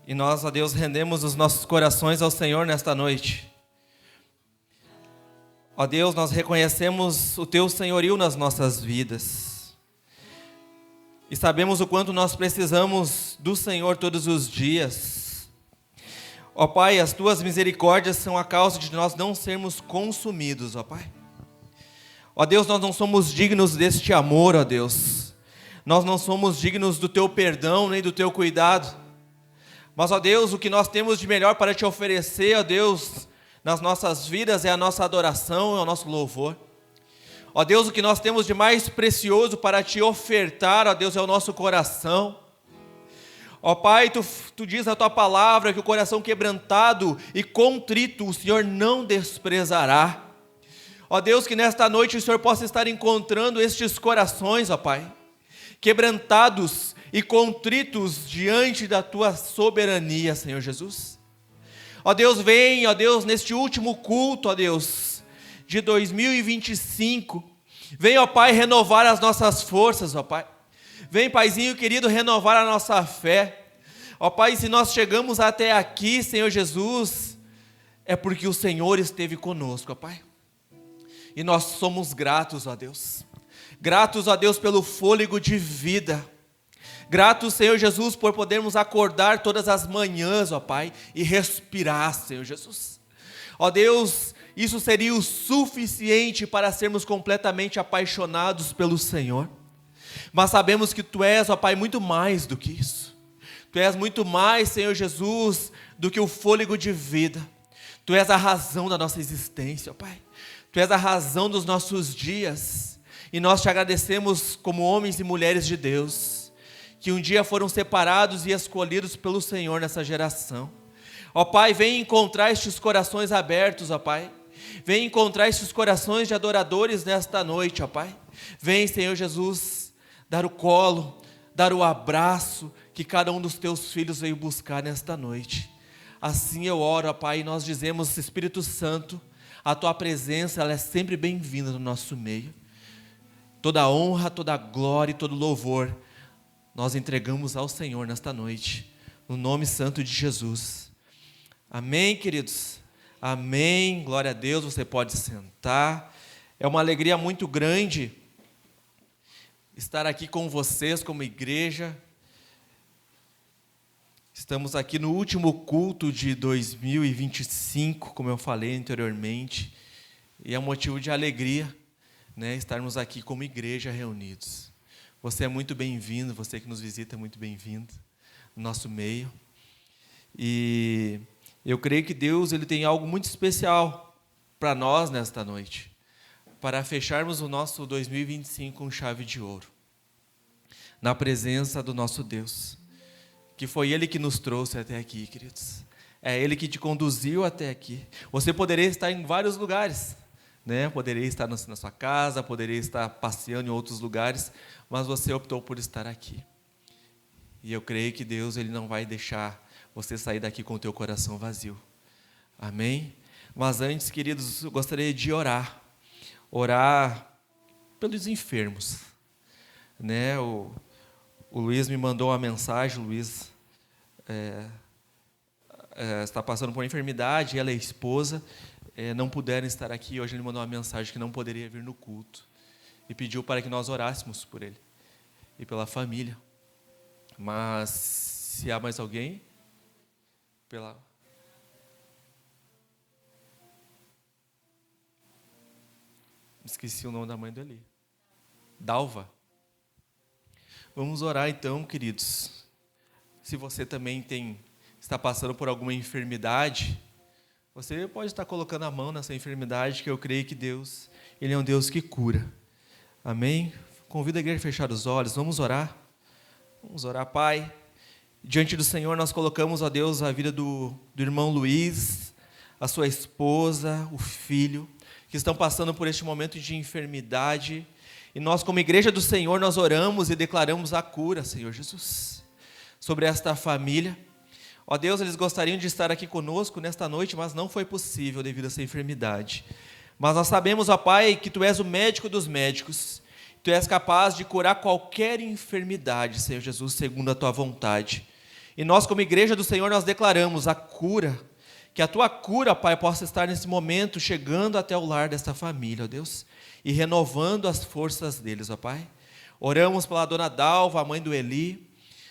E nós, ó Deus, rendemos os nossos corações ao Senhor nesta noite. Ó Deus, nós reconhecemos o Teu senhorio nas nossas vidas. E sabemos o quanto nós precisamos do Senhor todos os dias. Ó Pai, as Tuas misericórdias são a causa de nós não sermos consumidos, ó Pai. Ó Deus, nós não somos dignos deste amor, ó Deus. Nós não somos dignos do Teu perdão, nem do Teu cuidado. Mas, ó Deus, o que nós temos de melhor para Te oferecer, ó Deus, nas nossas vidas é a nossa adoração, é o nosso louvor. Ó Deus, o que nós temos de mais precioso para Te ofertar, ó Deus, é o nosso coração. Ó Pai, tu diz na Tua palavra que o coração quebrantado e contrito o Senhor não desprezará. Ó Deus, que nesta noite o Senhor possa estar encontrando estes corações, ó Pai, quebrantados e contritos diante da Tua soberania, Senhor Jesus. Ó Deus, vem, ó Deus, neste último culto, ó Deus, de 2025, vem, ó Pai, renovar as nossas forças, ó Pai. Vem, Paizinho querido, renovar a nossa fé. Ó Pai, se nós chegamos até aqui, Senhor Jesus, é porque o Senhor esteve conosco, ó Pai. E nós somos gratos, ó Deus. Gratos, ó Deus, pelo fôlego de vida. Gratos, Senhor Jesus, por podermos acordar todas as manhãs, ó Pai, e respirar, Senhor Jesus. Ó Deus, isso seria o suficiente para sermos completamente apaixonados pelo Senhor. Mas sabemos que Tu és, ó Pai, muito mais do que isso. Tu és muito mais, Senhor Jesus, do que o fôlego de vida. Tu és a razão da nossa existência, ó Pai. Tu és a razão dos nossos dias. E nós Te agradecemos como homens e mulheres de Deus, que um dia foram separados e escolhidos pelo Senhor nessa geração. Ó Pai, vem encontrar estes corações abertos, ó Pai. Vem encontrar estes corações de adoradores nesta noite, ó Pai. Vem, Senhor Jesus, dar o colo, dar o abraço que cada um dos Teus filhos veio buscar nesta noite. Assim eu oro, ó Pai, e nós dizemos, Espírito Santo, a Tua presença, ela é sempre bem-vinda no nosso meio. Toda honra, toda glória e todo louvor nós entregamos ao Senhor nesta noite, no nome santo de Jesus. Amém, queridos? Amém, glória a Deus, você pode sentar. É uma alegria muito grande estar aqui com vocês como igreja. Estamos aqui no último culto de 2025, como eu falei anteriormente, e é um motivo de alegria, né, estarmos aqui como igreja reunidos. Você é muito bem-vindo, você que nos visita é muito bem-vindo no nosso meio. E eu creio que Deus ele tem algo muito especial para nós nesta noite, para fecharmos o nosso 2025 com chave de ouro, na presença do nosso Deus, que foi Ele que nos trouxe até aqui, queridos. É Ele que te conduziu até aqui. Você poderia estar em vários lugares, né? Poderia estar na sua casa, poderia estar passeando em outros lugares, mas você optou por estar aqui. E eu creio que Deus ele não vai deixar você sair daqui com o teu coração vazio. Amém? Mas antes, queridos, eu gostaria de orar pelos enfermos, né? O Luiz me mandou uma mensagem. O Luiz está passando por enfermidade, ela é esposa, não puderam estar aqui. Hoje ele mandou uma mensagem que não poderia vir no culto e pediu para que nós orássemos por ele e pela família. Mas se há mais alguém, esqueci o nome da mãe do Eli. Dalva. Vamos orar então, queridos. Se você também está passando por alguma enfermidade, você pode estar colocando a mão nessa enfermidade, que eu creio que Deus, Ele é um Deus que cura. Amém? Convido a igreja a fechar os olhos. Vamos orar. Vamos orar, Pai. Diante do Senhor nós colocamos, ó Deus, a vida do irmão Luiz, a sua esposa, o filho, que estão passando por este momento de enfermidade. E nós, como igreja do Senhor, nós oramos e declaramos a cura, Senhor Jesus, sobre esta família. Ó Deus, eles gostariam de estar aqui conosco nesta noite, mas não foi possível devido a essa enfermidade. Mas nós sabemos, ó Pai, que Tu és o médico dos médicos. Tu és capaz de curar qualquer enfermidade, Senhor Jesus, segundo a Tua vontade. E nós, como igreja do Senhor, nós declaramos a cura, que a tua cura, Pai, possa estar nesse momento, chegando até o lar dessa família, ó Deus, e renovando as forças deles, ó Pai. Oramos pela dona Dalva, a mãe do Eli.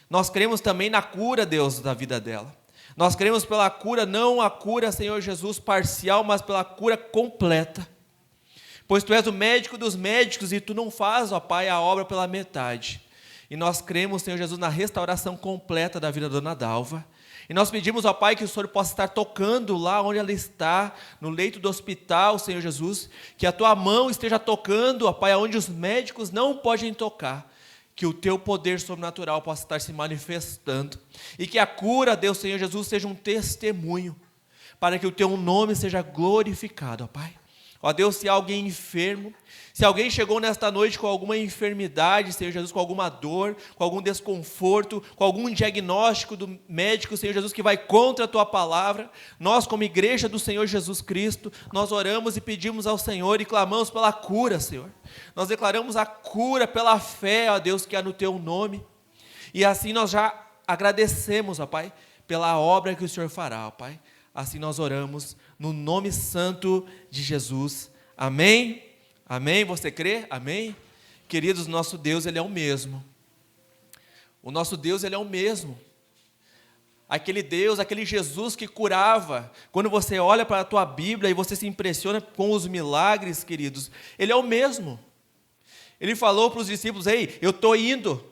Nós cremos também na cura, Deus, da vida dela. Nós cremos pela cura, não a cura, Senhor Jesus, parcial, mas pela cura completa. Pois Tu és o médico dos médicos e Tu não faz, ó Pai, a obra pela metade. E nós cremos, Senhor Jesus, na restauração completa da vida da dona Dalva. E nós pedimos, ó Pai, que o Senhor possa estar tocando lá onde ela está, no leito do hospital, Senhor Jesus, que a Tua mão esteja tocando, ó Pai, onde os médicos não podem tocar, que o Teu poder sobrenatural possa estar se manifestando, e que a cura, Deus, Senhor Jesus, seja um testemunho, para que o Teu nome seja glorificado, ó Pai. Ó Deus, se há alguém enfermo, se alguém chegou nesta noite com alguma enfermidade, Senhor Jesus, com alguma dor, com algum desconforto, com algum diagnóstico do médico, Senhor Jesus, que vai contra a Tua palavra, nós como igreja do Senhor Jesus Cristo, nós oramos e pedimos ao Senhor e clamamos pela cura, Senhor. Nós declaramos a cura pela fé, ó Deus, que há no Teu nome, e assim nós já agradecemos, ó Pai, pela obra que o Senhor fará, ó Pai. Assim nós oramos no nome santo de Jesus. Amém? Amém? Você crê? Amém? Queridos, nosso Deus, Ele é o mesmo. O nosso Deus, Ele é o mesmo. Aquele Deus, aquele Jesus que curava. Quando você olha para a tua Bíblia e você se impressiona com os milagres, queridos, Ele é o mesmo. Ele falou para os discípulos: ei, eu estou indo,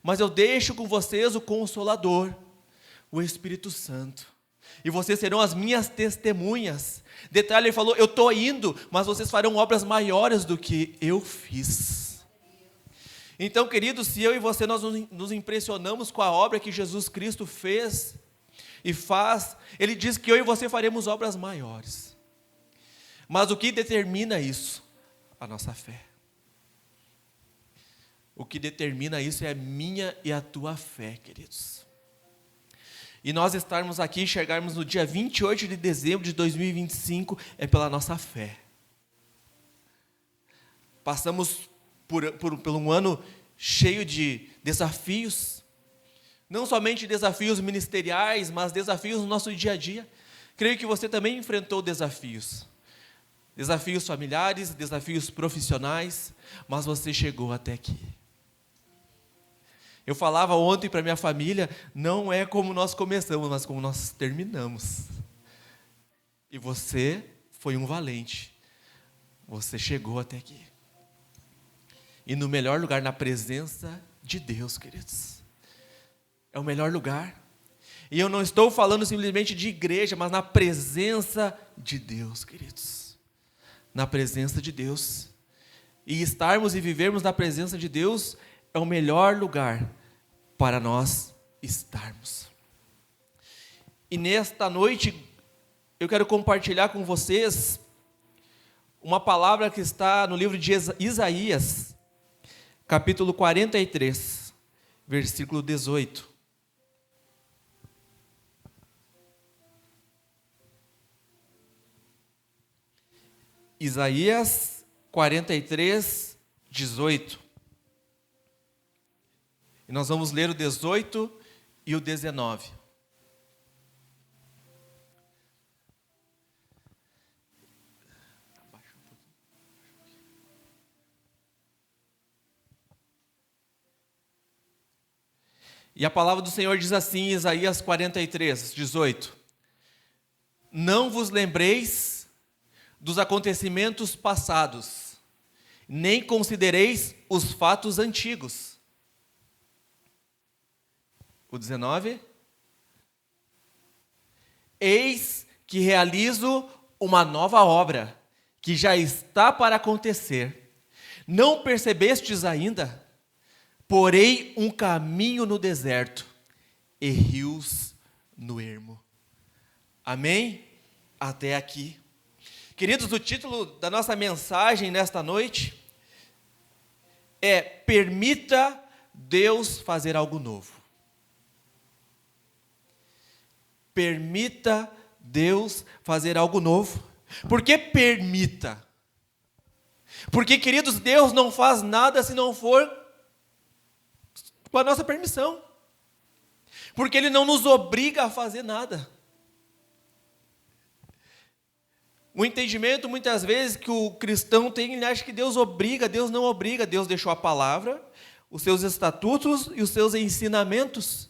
mas eu deixo com vocês o Consolador, o Espírito Santo. E vocês serão as minhas testemunhas. Detalhe, ele falou: eu estou indo, mas vocês farão obras maiores do que eu fiz. Então, queridos, se eu e você nós nos impressionamos com a obra que Jesus Cristo fez e faz, Ele diz que eu e você faremos obras maiores. Mas o que determina isso? A nossa fé. O que determina isso é a minha e a tua fé, queridos. E nós estarmos aqui, chegarmos no dia 28 de dezembro de 2025, é pela nossa fé. Passamos por um ano cheio de desafios, não somente desafios ministeriais, mas desafios no nosso dia a dia. Creio que você também enfrentou desafios. Desafios familiares, desafios profissionais, mas você chegou até aqui. Eu falava ontem para minha família, não é como nós começamos, mas como nós terminamos. E você foi um valente. Você chegou até aqui. E no melhor lugar, na presença de Deus, queridos. É o melhor lugar. E eu não estou falando simplesmente de igreja, mas na presença de Deus, queridos. Na presença de Deus. E estarmos e vivermos na presença de Deus é o melhor lugar para nós estarmos. E nesta noite, eu quero compartilhar com vocês uma palavra que está no livro de Isaías, capítulo 43, versículo 18. Isaías 43, 18. E nós vamos ler o 18 e o 19. E a palavra do Senhor diz assim, Isaías 43, 18. Não vos lembreis dos acontecimentos passados, nem considereis os fatos antigos. O 19. Eis que realizo uma nova obra, que já está para acontecer. Não percebestes ainda? Porei um caminho no deserto e rios no ermo. Amém? Até aqui. Queridos, o título da nossa mensagem nesta noite é: permita Deus fazer algo novo. Permita Deus fazer algo novo. Por que permita? Porque, queridos, Deus não faz nada se não for com a nossa permissão. Porque Ele não nos obriga a fazer nada. O entendimento, muitas vezes, que o cristão tem, ele acha que Deus obriga. Deus não obriga. Deus deixou a palavra, os seus estatutos e os seus ensinamentos.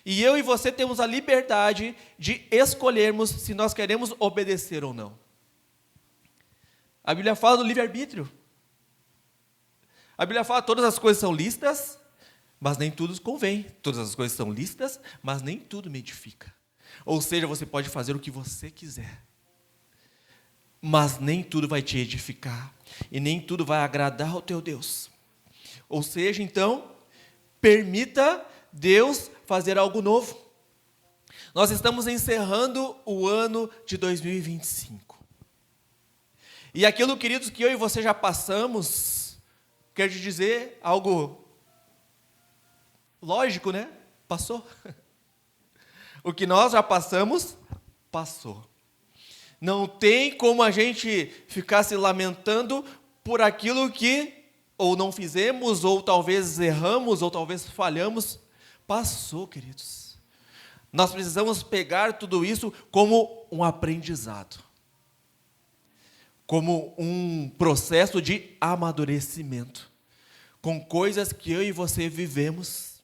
E eu e você temos a liberdade de escolhermos se nós queremos obedecer ou não. A Bíblia fala do livre-arbítrio. A Bíblia fala que todas as coisas são lícitas, mas nem tudo convém. Todas as coisas são lícitas, mas nem tudo me edifica. Ou seja, você pode fazer o que você quiser, mas nem tudo vai te edificar, e nem tudo vai agradar ao teu Deus. Ou seja, então, permita Deus fazer algo novo. Nós estamos encerrando o ano de 2025. E aquilo, queridos, que eu e você já passamos, quer dizer algo lógico, né? Passou. O que nós já passamos, passou. Não tem como a gente ficar se lamentando por aquilo que ou não fizemos, ou talvez erramos, ou talvez falhamos. Passou, queridos. Nós precisamos pegar tudo isso como um aprendizado, como um processo de amadurecimento, com coisas que eu e você vivemos.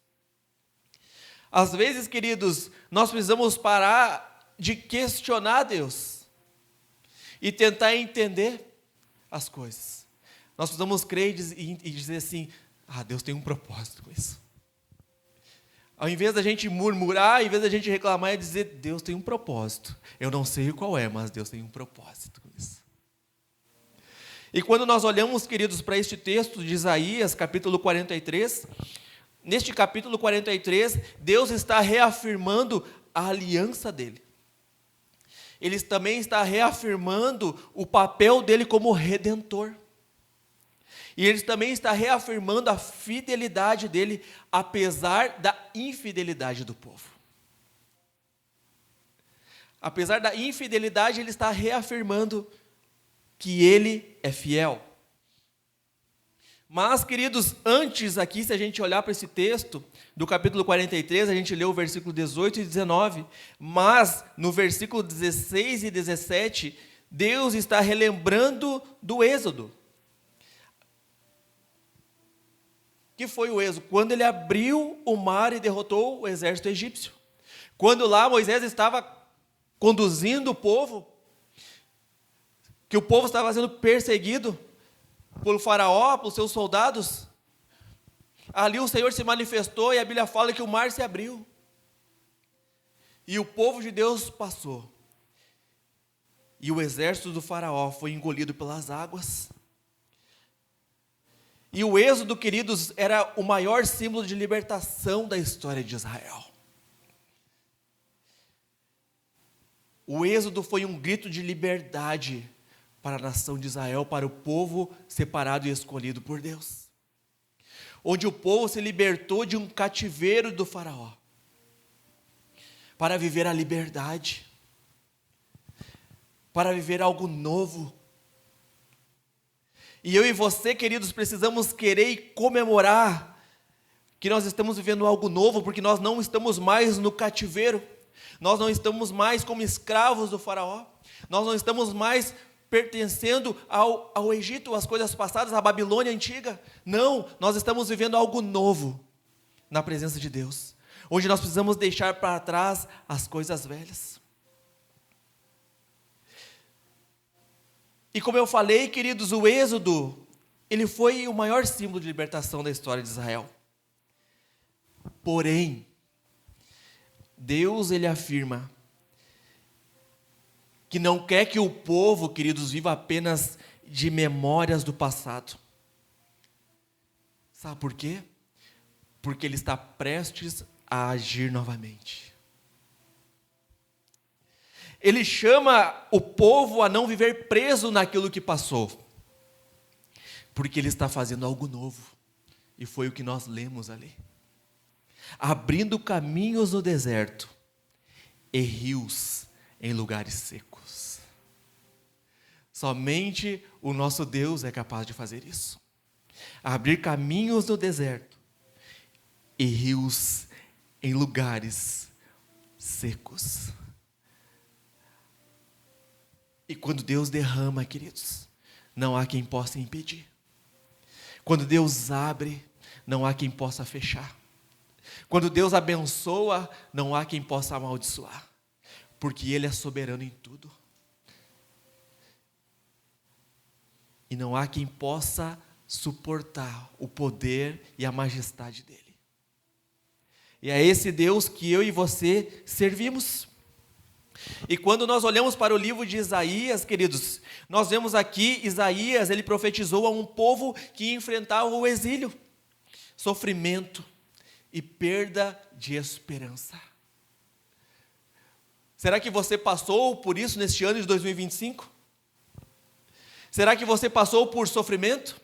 Às vezes, queridos, nós precisamos parar de questionar Deus e tentar entender as coisas. Nós precisamos crer e dizer assim: Deus tem um propósito com isso. Ao invés da gente murmurar, ao invés da gente reclamar, é dizer: Deus tem um propósito. Eu não sei qual é, mas Deus tem um propósito com isso. E quando nós olhamos, queridos, para este texto de Isaías, capítulo 43, neste capítulo 43, Deus está reafirmando a aliança dele. Ele também está reafirmando o papel dele como redentor. E ele também está reafirmando a fidelidade dele, apesar da infidelidade do povo. Apesar da infidelidade, ele está reafirmando que ele é fiel. Mas, queridos, antes aqui, se a gente olhar para esse texto, do capítulo 43, a gente lê o versículo 18 e 19, mas no versículo 16 e 17, Deus está relembrando do Êxodo. Que foi o êxodo? Quando ele abriu o mar e derrotou o exército egípcio. Quando lá Moisés estava conduzindo o povo, que o povo estava sendo perseguido pelo faraó, pelos seus soldados, ali o Senhor se manifestou e a Bíblia fala que o mar se abriu. E o povo de Deus passou. E o exército do faraó foi engolido pelas águas. E o êxodo, queridos, era o maior símbolo de libertação da história de Israel. O êxodo foi um grito de liberdade para a nação de Israel, para o povo separado e escolhido por Deus. Onde o povo se libertou de um cativeiro do faraó, para viver a liberdade, para viver algo novo. E eu e você, queridos, precisamos querer e comemorar que nós estamos vivendo algo novo, porque nós não estamos mais no cativeiro, nós não estamos mais como escravos do faraó, nós não estamos mais pertencendo ao Egito, às coisas passadas, à Babilônia antiga. Não, nós estamos vivendo algo novo na presença de Deus, onde nós precisamos deixar para trás as coisas velhas. E como eu falei, queridos, o êxodo, ele foi o maior símbolo de libertação da história de Israel. Porém, Deus, ele afirma que não quer que o povo, queridos, viva apenas de memórias do passado. Sabe por quê? Porque ele está prestes a agir novamente. Ele chama o povo a não viver preso naquilo que passou, porque ele está fazendo algo novo, e foi o que nós lemos ali. Abrindo caminhos no deserto e rios em lugares secos. Somente o nosso Deus é capaz de fazer isso. Abrir caminhos no deserto e rios em lugares secos. E quando Deus derrama, queridos, não há quem possa impedir. Quando Deus abre, não há quem possa fechar. Quando Deus abençoa, não há quem possa amaldiçoar. Porque Ele é soberano em tudo. E não há quem possa suportar o poder e a majestade dEle. E é esse Deus que eu e você servimos. E quando nós olhamos para o livro de Isaías, queridos, nós vemos aqui Isaías, ele profetizou a um povo que enfrentava o exílio, sofrimento e perda de esperança. Será que você passou por isso neste ano de 2025? Será que você passou por sofrimento?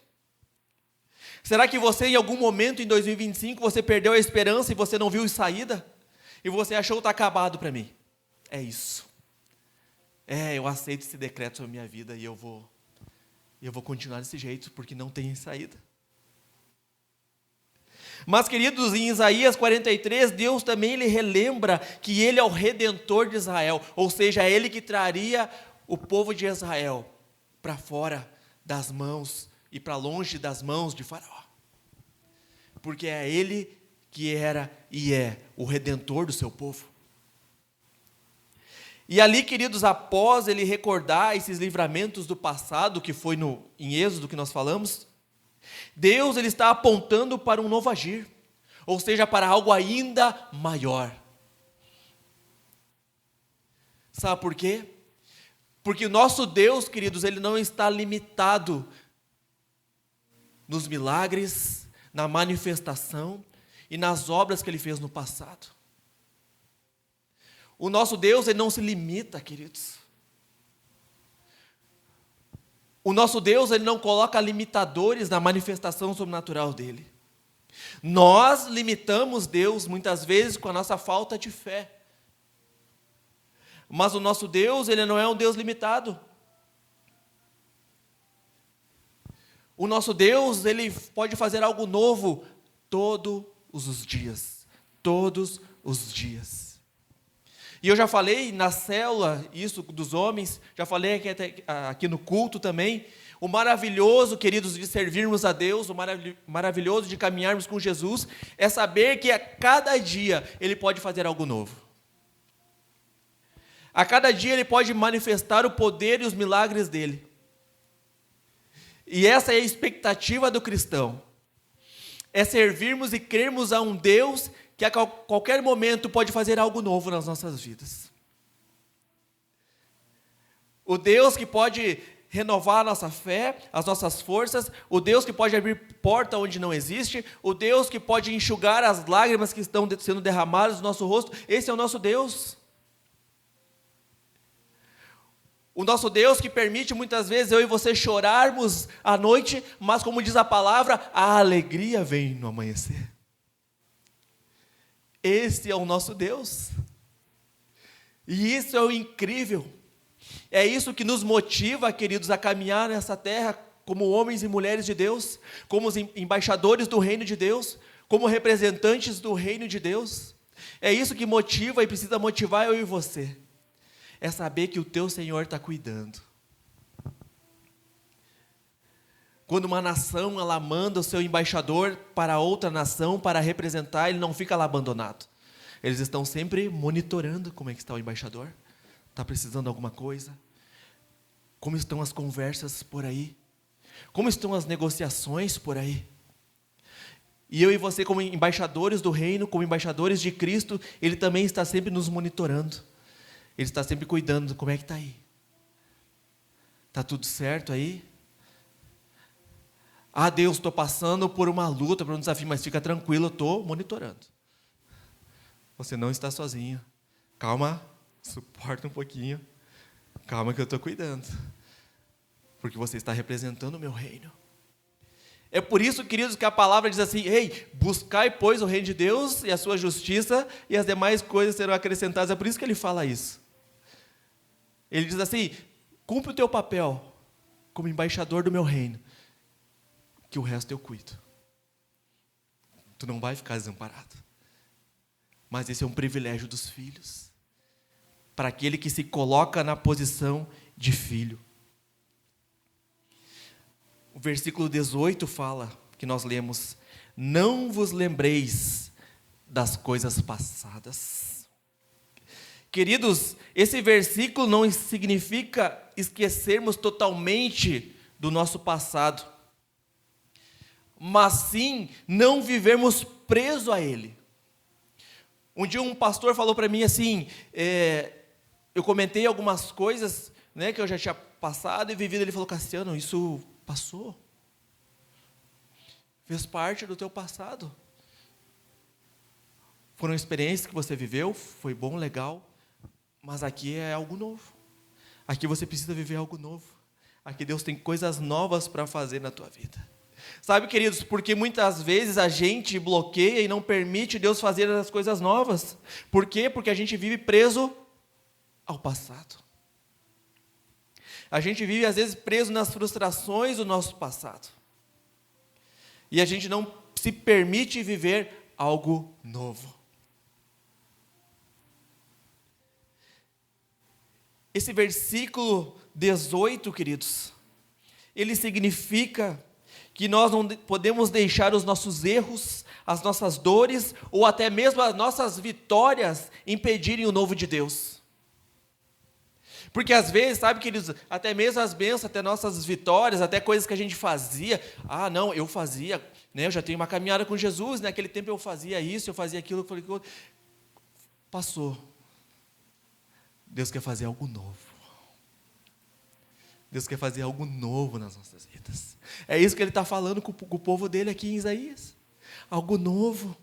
Será que você em algum momento em 2025 você perdeu a esperança e você não viu saída? E você achou que está acabado para mim? É isso. Eu aceito esse decreto sobre a minha vida e eu vou continuar desse jeito porque não tem saída. Mas, queridos, em Isaías 43, Deus também lhe relembra que Ele é o Redentor de Israel, ou seja, é Ele que traria o povo de Israel para fora das mãos e para longe das mãos de Faraó. Porque é Ele que era e é o Redentor do seu povo. E ali, queridos, após Ele recordar esses livramentos do passado, que foi em Êxodo que nós falamos, Deus ele está apontando para um novo agir, ou seja, para algo ainda maior. Sabe por quê? Porque o nosso Deus, queridos, ele não está limitado nos milagres, na manifestação e nas obras que ele fez no passado. O nosso Deus, ele não se limita, queridos. O nosso Deus, ele não coloca limitadores na manifestação sobrenatural dele. Nós limitamos Deus muitas vezes com a nossa falta de fé. Mas o nosso Deus, ele não é um Deus limitado. O nosso Deus, ele pode fazer algo novo todos os dias. Todos os dias. E eu já falei na célula, isso dos homens, já falei aqui no culto também, o maravilhoso, queridos, de servirmos a Deus, o maravilhoso de caminharmos com Jesus, é saber que a cada dia Ele pode fazer algo novo. A cada dia Ele pode manifestar o poder e os milagres dEle. E essa é a expectativa do cristão. É servirmos e crermos a um Deus que a qualquer momento pode fazer algo novo nas nossas vidas. O Deus que pode renovar a nossa fé, as nossas forças, o Deus que pode abrir porta onde não existe, o Deus que pode enxugar as lágrimas que estão sendo derramadas no nosso rosto, esse é o nosso Deus. O nosso Deus que permite muitas vezes eu e você chorarmos à noite, mas como diz a palavra, a alegria vem no amanhecer. Esse é o nosso Deus. E isso é o incrível. É isso que nos motiva, queridos, a caminhar nessa terra como homens e mulheres de Deus, como os embaixadores do reino de Deus, como representantes do reino de Deus. É isso que motiva e precisa motivar eu e você. É saber que o teu Senhor está cuidando. Quando uma nação ela manda o seu embaixador para outra nação para representar, ele não fica lá abandonado. Eles estão sempre monitorando como é que está o embaixador. Está precisando de alguma coisa? Como estão as conversas por aí? Como estão as negociações por aí? E eu e você, como embaixadores do reino, como embaixadores de Cristo, Ele também está sempre nos monitorando. Ele está sempre cuidando. Como é que está aí? Está tudo certo aí? Ah, Deus, estou passando por uma luta, por um desafio, mas fica tranquilo, eu estou monitorando. Você não está sozinho. Calma, suporta um pouquinho. Calma que eu estou cuidando. Porque você está representando o meu reino. É por isso, queridos, que a palavra diz assim, ei, buscai, pois, o reino de Deus e a sua justiça, e as demais coisas serão acrescentadas. É por isso que ele fala isso. Ele diz assim, cumpre o teu papel como embaixador do meu reino, que o resto eu cuido. Tu não vai ficar desamparado. mas esse é um privilégio dos filhos, para aquele que se coloca na posição de filho. O versículo 18 fala, que nós lemos: não vos lembreis das coisas passadas. Queridos, esse versículo não significa esquecermos totalmente do nosso passado, mas sim não vivermos presos a ele. Um dia um pastor falou para mim assim, eu comentei algumas coisas, né, que eu já tinha passado e vivido. Ele falou: Cassiano, isso passou, fez parte do teu passado. Foram experiências que você viveu, foi bom, legal, mas aqui é algo novo. Aqui você precisa viver algo novo. Aqui Deus tem coisas novas para fazer na tua vida. Sabe, queridos, porque muitas vezes a gente bloqueia e não permite Deus fazer as coisas novas. Por quê? Porque a gente vive preso ao passado. A gente vive, às vezes, preso nas frustrações do nosso passado. E a gente não se permite viver algo novo. Esse versículo 18, queridos, ele significa que nós não podemos deixar os nossos erros, as nossas dores, ou até mesmo as nossas vitórias impedirem o novo de Deus. Porque às vezes, sabe, queridos, até mesmo as bênçãos, até nossas vitórias, até coisas que a gente fazia, não, eu fazia, né, eu já tenho uma caminhada com Jesus, naquele tempo eu fazia isso, eu fazia aquilo, passou. Deus quer fazer algo novo. Deus quer fazer algo novo nas nossas vidas. É isso que Ele está falando com o povo dele aqui em Isaías. Algo novo.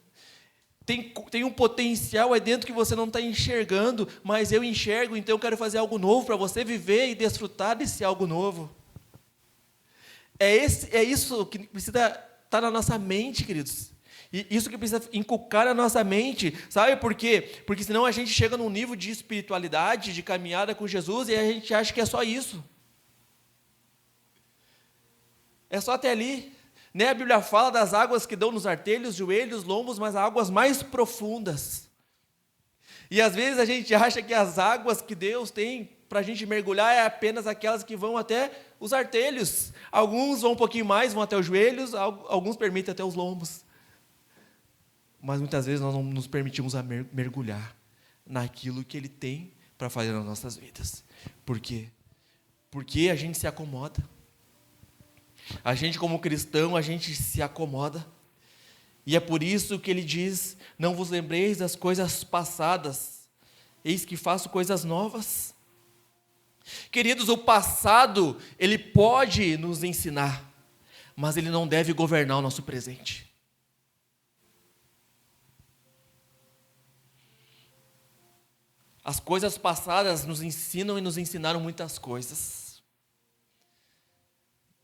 Tem um potencial aí dentro que você não está enxergando, mas eu enxergo, então eu quero fazer algo novo para você viver e desfrutar desse algo novo. É isso que precisa estar na nossa mente, queridos. E isso que precisa inculcar na nossa mente. Sabe por quê? Porque senão a gente chega num nível de espiritualidade, de caminhada com Jesus, e a gente acha que é só isso. É só até ali. A Bíblia fala das águas que dão nos artelhos, joelhos, lombos, mas águas mais profundas. E às vezes a gente acha que as águas que Deus tem para a gente mergulhar é apenas aquelas que vão até os artelhos. Alguns vão um pouquinho mais, vão até os joelhos, alguns permitem até os lombos. Mas muitas vezes nós não nos permitimos mergulhar naquilo que Ele tem para fazer nas nossas vidas. Por quê? Porque a gente se acomoda. A gente, como cristão, a gente se acomoda. E é por isso que Ele diz: não vos lembreis das coisas passadas, eis que faço coisas novas. Queridos, o passado, ele pode nos ensinar, mas ele não deve governar o nosso presente. As coisas passadas nos ensinam e nos ensinaram muitas coisas,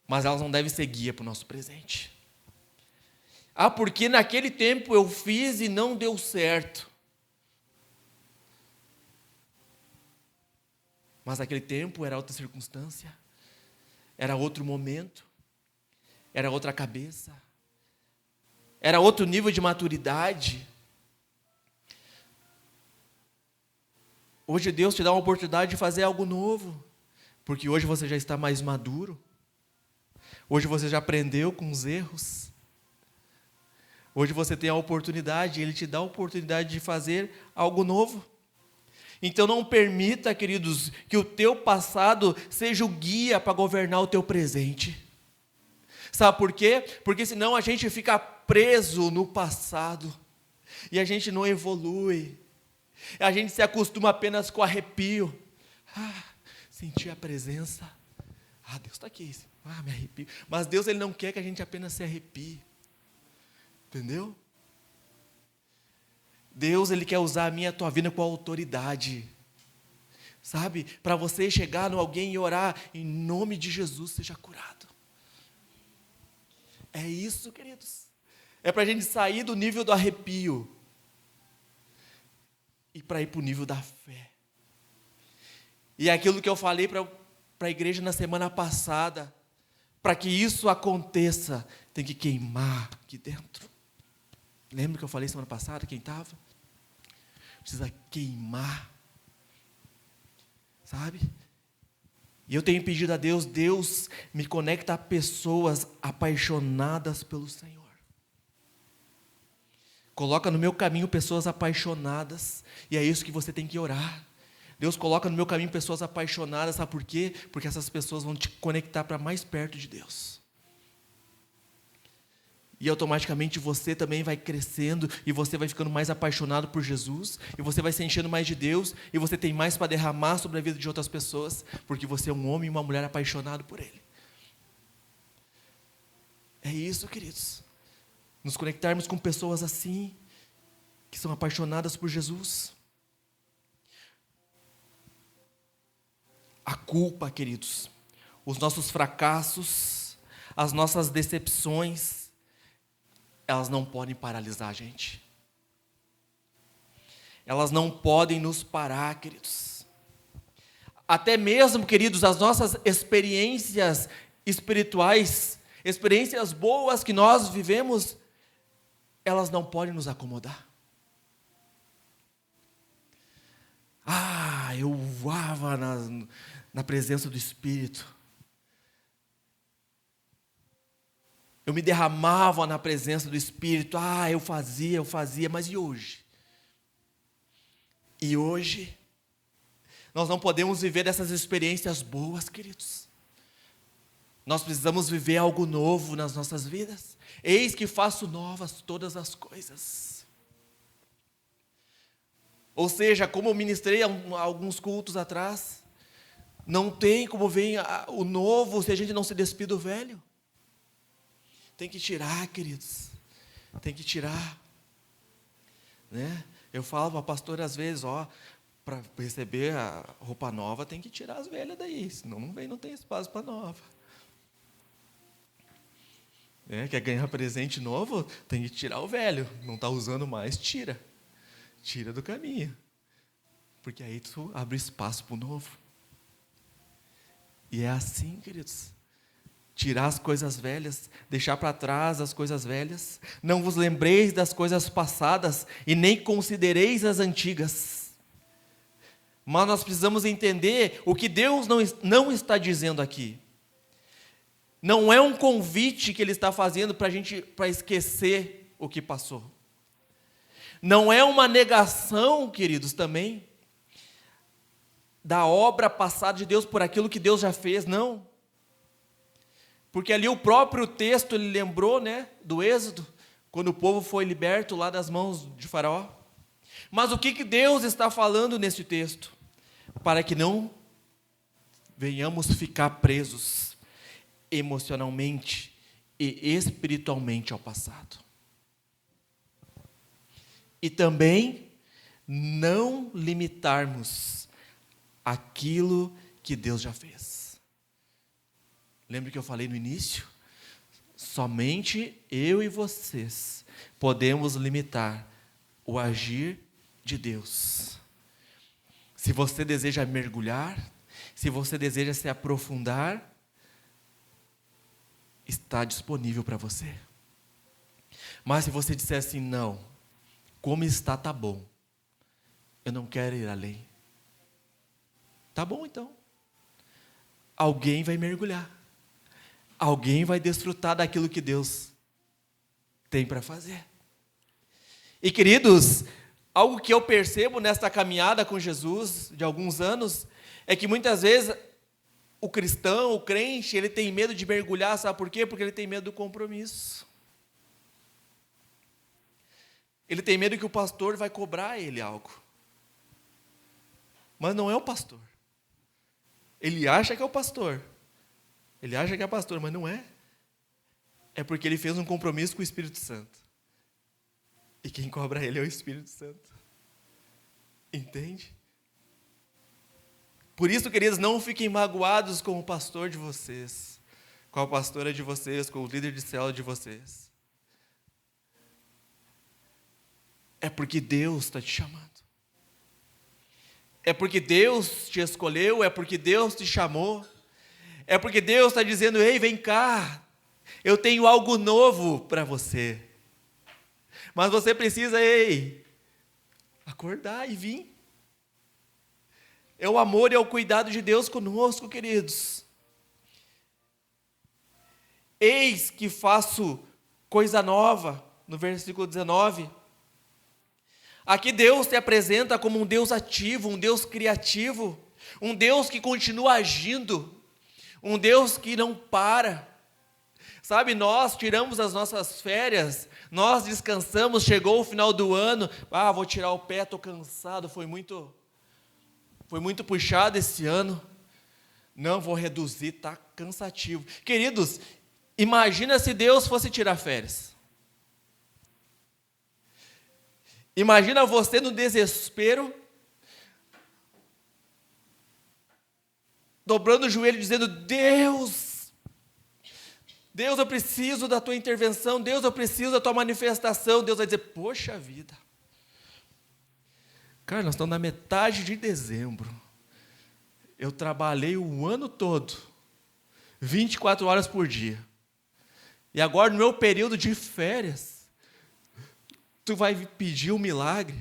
mas elas não devem ser guia para o nosso presente. Porque naquele tempo eu fiz e não deu certo. Mas naquele tempo era outra circunstância, era outro momento, era outra cabeça, era outro nível de maturidade. Hoje Deus te dá uma oportunidade de fazer algo novo, porque hoje você já está mais maduro, hoje você já aprendeu com os erros, hoje você tem a oportunidade, Ele te dá a oportunidade de fazer algo novo. Então não permita, queridos, que o teu passado seja o guia para governar o teu presente. Sabe por quê? Porque senão a gente fica preso no passado, e a gente não evolui. A gente se acostuma apenas com arrepio. Sentir a presença. Deus está aqui. Me arrepio. Mas Deus, Ele não quer que a gente apenas se arrepie. Entendeu? Deus, Ele quer usar a minha e a tua vida com autoridade. Sabe? Para você chegar no alguém e orar, em nome de Jesus, seja curado. É isso, queridos. É para a gente sair do nível do arrepio e para ir para o nível da fé. E é aquilo que eu falei para a igreja na semana passada, para que isso aconteça, tem que queimar aqui dentro. Lembra que eu falei semana passada, quem estava? precisa queimar. Sabe? E eu tenho pedido a Deus, Deus me conecta a pessoas apaixonadas pelo Senhor. Coloca no meu caminho pessoas apaixonadas, e é isso que você tem que orar. Deus coloca no meu caminho pessoas apaixonadas, sabe por quê? Porque essas pessoas vão te conectar para mais perto de Deus. E automaticamente você também vai crescendo, e você vai ficando mais apaixonado por Jesus, e você vai se enchendo mais de Deus, e você tem mais para derramar sobre a vida de outras pessoas, porque você é um homem e uma mulher apaixonado por Ele. É isso, queridos. Nos conectarmos com pessoas assim, que são apaixonadas por Jesus. A culpa, queridos, os nossos fracassos, as nossas decepções, elas não podem paralisar a gente. Elas não podem nos parar, queridos. Até mesmo, queridos, as nossas experiências espirituais, experiências boas que nós vivemos, elas não podem nos acomodar. Eu voava na presença do Espírito. Eu me derramava na presença do Espírito. Eu fazia, mas e hoje? E hoje? Nós não podemos viver dessas experiências boas, queridos. Nós precisamos viver algo novo nas nossas vidas. Eis que faço novas todas as coisas. Ou seja, como eu ministrei há alguns cultos atrás, não tem como vir o novo se a gente não se despir do velho. Tem que tirar, queridos. Tem que tirar. Né? Eu falo para a pastora às vezes, para receber a roupa nova, tem que tirar as velhas daí, senão não tem espaço para nova. Quer ganhar presente novo? Tem que tirar o velho. Não está usando mais, tira. Tira do caminho. Porque aí tu abre espaço para o novo. E é assim, queridos. Tirar as coisas velhas, deixar para trás as coisas velhas. Não vos lembreis das coisas passadas e nem considereis as antigas. Mas nós precisamos entender o que Deus não está dizendo aqui. Não é um convite que Ele está fazendo para esquecer o que passou. Não é uma negação, queridos, também, da obra passada de Deus por aquilo que Deus já fez, não. Porque ali o próprio texto, ele lembrou, do Êxodo, quando o povo foi liberto lá das mãos de Faraó. Mas o que Deus está falando nesse texto? Para que não venhamos ficar presos emocionalmente e espiritualmente ao passado. E também não limitarmos aquilo que Deus já fez. Lembra que eu falei no início? Somente eu e vocês podemos limitar o agir de Deus. Se você deseja mergulhar, se você deseja se aprofundar, está disponível para você. Mas se você disser assim, não, como está, tá bom. Eu não quero ir além. Tá bom então. Alguém vai mergulhar. Alguém vai desfrutar daquilo que Deus tem para fazer. E queridos, algo que eu percebo nesta caminhada com Jesus de alguns anos, é que muitas vezes o cristão, o crente, ele tem medo de mergulhar, sabe por quê? Porque ele tem medo do compromisso. Ele tem medo que o pastor vai cobrar ele algo. Mas não é o pastor. Ele acha que é o pastor. Ele acha que é pastor, mas não é. É porque ele fez um compromisso com o Espírito Santo. E quem cobra ele é o Espírito Santo. Entende? Por isso, queridos, não fiquem magoados com o pastor de vocês, com a pastora de vocês, com o líder de célula de vocês. É porque Deus está te chamando. É porque Deus te escolheu, é porque Deus te chamou. É porque Deus está dizendo, ei, vem cá, eu tenho algo novo para você. Mas você precisa, acordar e vir. É o amor e é o cuidado de Deus conosco, queridos. Eis que faço coisa nova, no versículo 19. Aqui Deus se apresenta como um Deus ativo, um Deus criativo, um Deus que continua agindo, um Deus que não para. Sabe, nós tiramos as nossas férias, nós descansamos, chegou o final do ano, vou tirar o pé, estou cansado, foi muito puxado esse ano. Não, vou reduzir, está cansativo. Queridos, imagina se Deus fosse tirar férias. Imagina você no desespero, dobrando o joelho, dizendo: Deus, eu preciso da tua intervenção, Deus, eu preciso da tua manifestação. Deus vai dizer: poxa vida, cara, nós estamos na metade de dezembro, eu trabalhei o ano todo, 24 horas por dia, e agora no meu período de férias, tu vai pedir um milagre?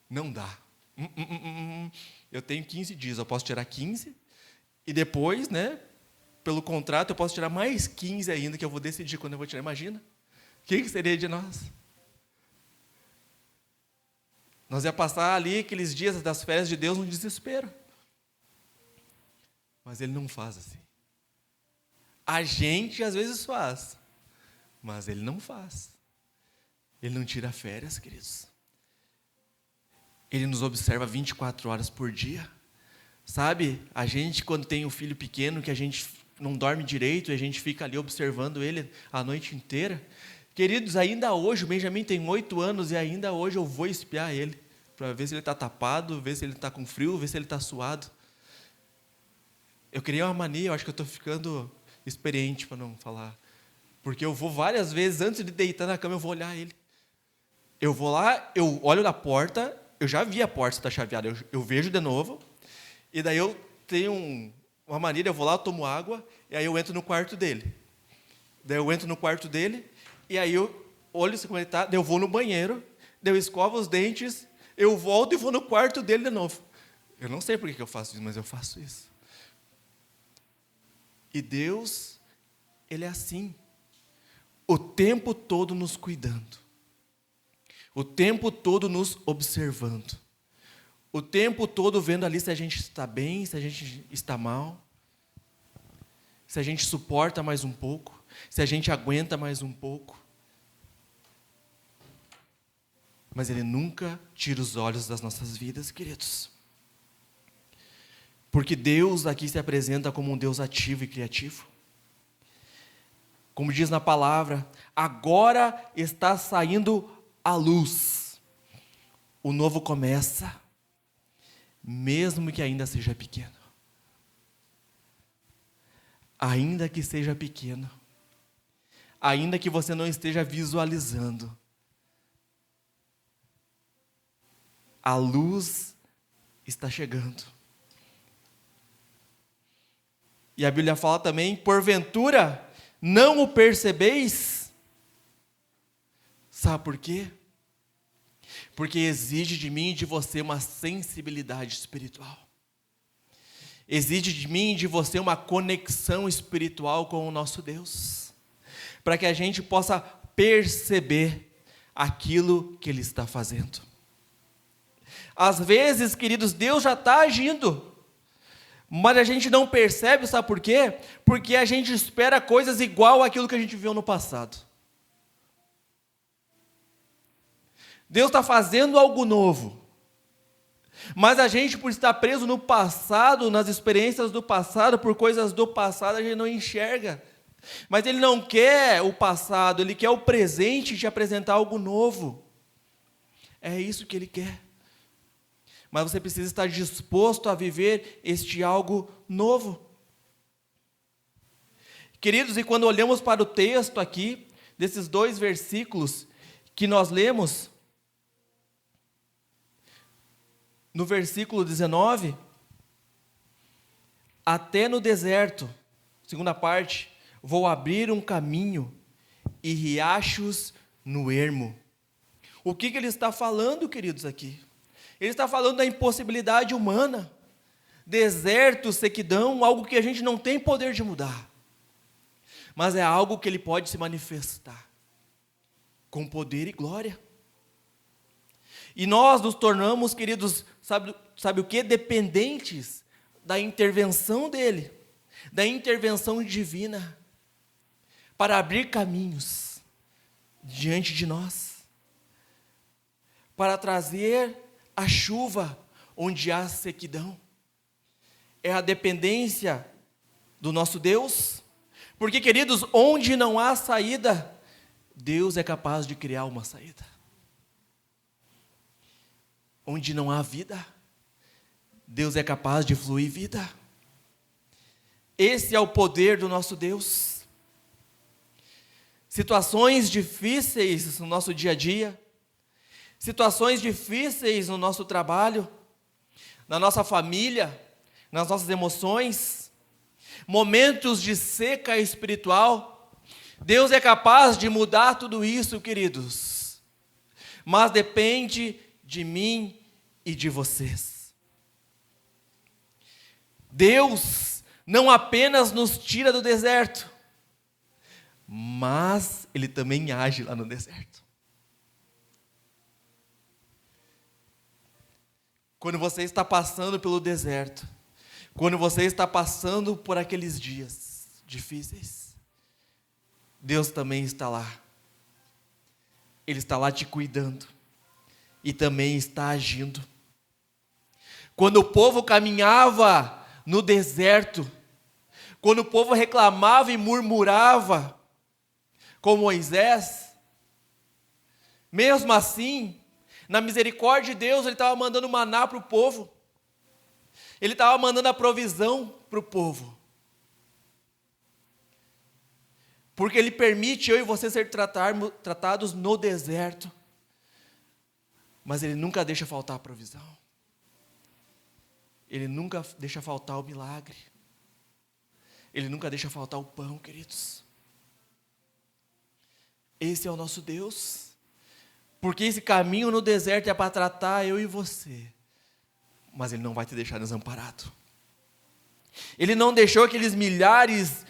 Não dá. Eu tenho 15 dias, eu posso tirar 15, e depois, pelo contrato, eu posso tirar mais 15 ainda, que eu vou decidir quando eu vou tirar. Imagina, o que seria de nós? Nós ia passar ali aqueles dias das férias de Deus no desespero. Mas Ele não faz assim. A gente às vezes faz, mas Ele não faz. Ele não tira férias, queridos. Ele nos observa 24 horas por dia. Sabe, a gente quando tem um filho pequeno, que a gente não dorme direito, e a gente fica ali observando ele a noite inteira. Queridos, ainda hoje, o Benjamin tem 8 anos, e ainda hoje eu vou espiar ele, para ver se ele está tapado, ver se ele está com frio, ver se ele está suado. Eu criei uma mania, eu acho que eu estou ficando experiente, para não falar. Porque eu vou várias vezes, antes de deitar na cama, eu vou olhar ele. Eu vou lá, eu olho na porta, eu já vi a porta estar chaveada, eu vejo de novo, e daí eu tenho uma maneira, eu vou lá, eu tomo água, e aí eu entro no quarto dele. Daí eu entro no quarto dele, e aí eu olho como ele está, daí eu vou no banheiro, daí eu escovo os dentes, eu volto e vou no quarto dele de novo. Eu não sei por que eu faço isso, mas eu faço isso. E Deus, Ele é assim, o tempo todo nos cuidando. O tempo todo nos observando. O tempo todo vendo ali se a gente está bem, se a gente está mal. Se a gente suporta mais um pouco. Se a gente aguenta mais um pouco. Mas Ele nunca tira os olhos das nossas vidas, queridos. Porque Deus aqui se apresenta como um Deus ativo e criativo. Como diz na palavra, agora está saindo a luz, o novo começa, mesmo que ainda seja pequeno. Ainda que seja pequeno, ainda que você não esteja visualizando, a luz está chegando. E a Bíblia fala também: porventura não o percebeis? Sabe por quê? Porque exige de mim e de você uma sensibilidade espiritual. Exige de mim e de você uma conexão espiritual com o nosso Deus. Para que a gente possa perceber aquilo que Ele está fazendo. Às vezes, queridos, Deus já está agindo. Mas a gente não percebe, sabe por quê? Porque a gente espera coisas igual àquilo que a gente viu no passado. Deus está fazendo algo novo. Mas a gente, por estar preso no passado, nas experiências do passado, por coisas do passado, a gente não enxerga. Mas Ele não quer o passado, Ele quer o presente, te apresentar algo novo. É isso que Ele quer. Mas você precisa estar disposto a viver este algo novo. Queridos, e quando olhamos para o texto aqui, desses 2 versículos que nós lemos, no versículo 19, até no deserto, segunda parte, vou abrir um caminho e riachos no ermo. O que ele está falando, queridos, aqui? Ele está falando da impossibilidade humana. Deserto, sequidão, algo que a gente não tem poder de mudar. Mas é algo que ele pode se manifestar com poder e glória. E nós nos tornamos, queridos, sabe o que? Dependentes da intervenção dele, da intervenção divina, para abrir caminhos diante de nós, para trazer a chuva onde há sequidão. É a dependência do nosso Deus, porque, queridos, onde não há saída, Deus é capaz de criar uma saída. Onde não há vida, Deus é capaz de fluir vida. Esse é o poder do nosso Deus. Situações difíceis no nosso dia a dia, situações difíceis no nosso trabalho, na nossa família, nas nossas emoções, momentos de seca espiritual, Deus é capaz de mudar tudo isso, queridos, mas depende de mim e de vocês. Deus não apenas nos tira do deserto, mas Ele também age lá no deserto. Quando você está passando pelo deserto, quando você está passando por aqueles dias difíceis, Deus também está lá. Ele está lá te cuidando e também está agindo. Quando o povo caminhava no deserto, quando o povo reclamava e murmurava com Moisés, mesmo assim, na misericórdia de Deus, Ele estava mandando maná para o povo. Ele estava mandando a provisão para o povo. Porque Ele permite eu e você ser tratados no deserto. Mas Ele nunca deixa faltar a provisão. Ele nunca deixa faltar o milagre. Ele nunca deixa faltar o pão, queridos. Esse é o nosso Deus. Porque esse caminho no deserto é para tratar eu e você. Mas Ele não vai te deixar desamparado. Ele não deixou aqueles milhares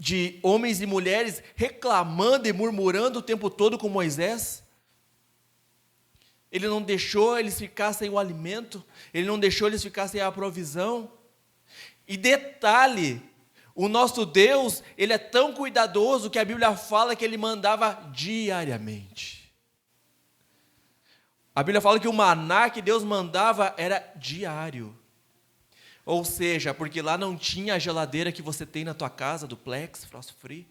de homens e mulheres reclamando e murmurando o tempo todo com Moisés. Ele não deixou eles ficar sem o alimento. Ele não deixou eles ficar sem a provisão. E detalhe, o nosso Deus, Ele é tão cuidadoso que a Bíblia fala que Ele mandava diariamente. A Bíblia fala que o maná que Deus mandava era diário. Ou seja, porque lá não tinha a geladeira que você tem na tua casa, do Plex, Frost Free,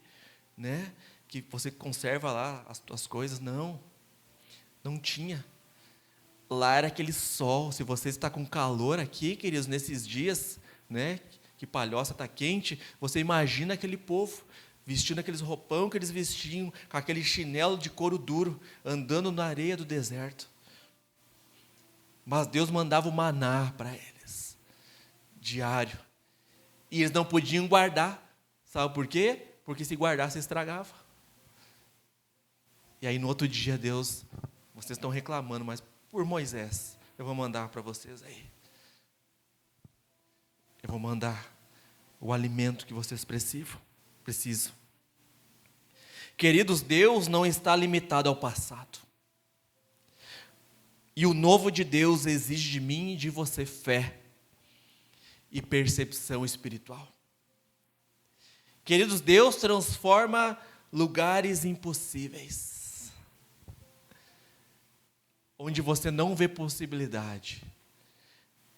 né? Que você conserva lá as tuas coisas. Não tinha. Lá era aquele sol. Se você está com calor aqui, queridos, nesses dias, né? Que Palhoça está quente, você imagina aquele povo vestindo aqueles roupão que eles vestiam, com aquele chinelo de couro duro, andando na areia do deserto. Mas Deus mandava o maná para eles, diário. E eles não podiam guardar. Sabe por quê? Porque se guardasse, estragava. E aí no outro dia, Deus, vocês estão reclamando, mas por Moisés, eu vou mandar para vocês aí. Eu vou mandar o alimento que vocês precisam. Queridos, Deus não está limitado ao passado. E o novo de Deus exige de mim e de você fé e percepção espiritual. Queridos, Deus transforma lugares impossíveis. Onde você não vê possibilidade,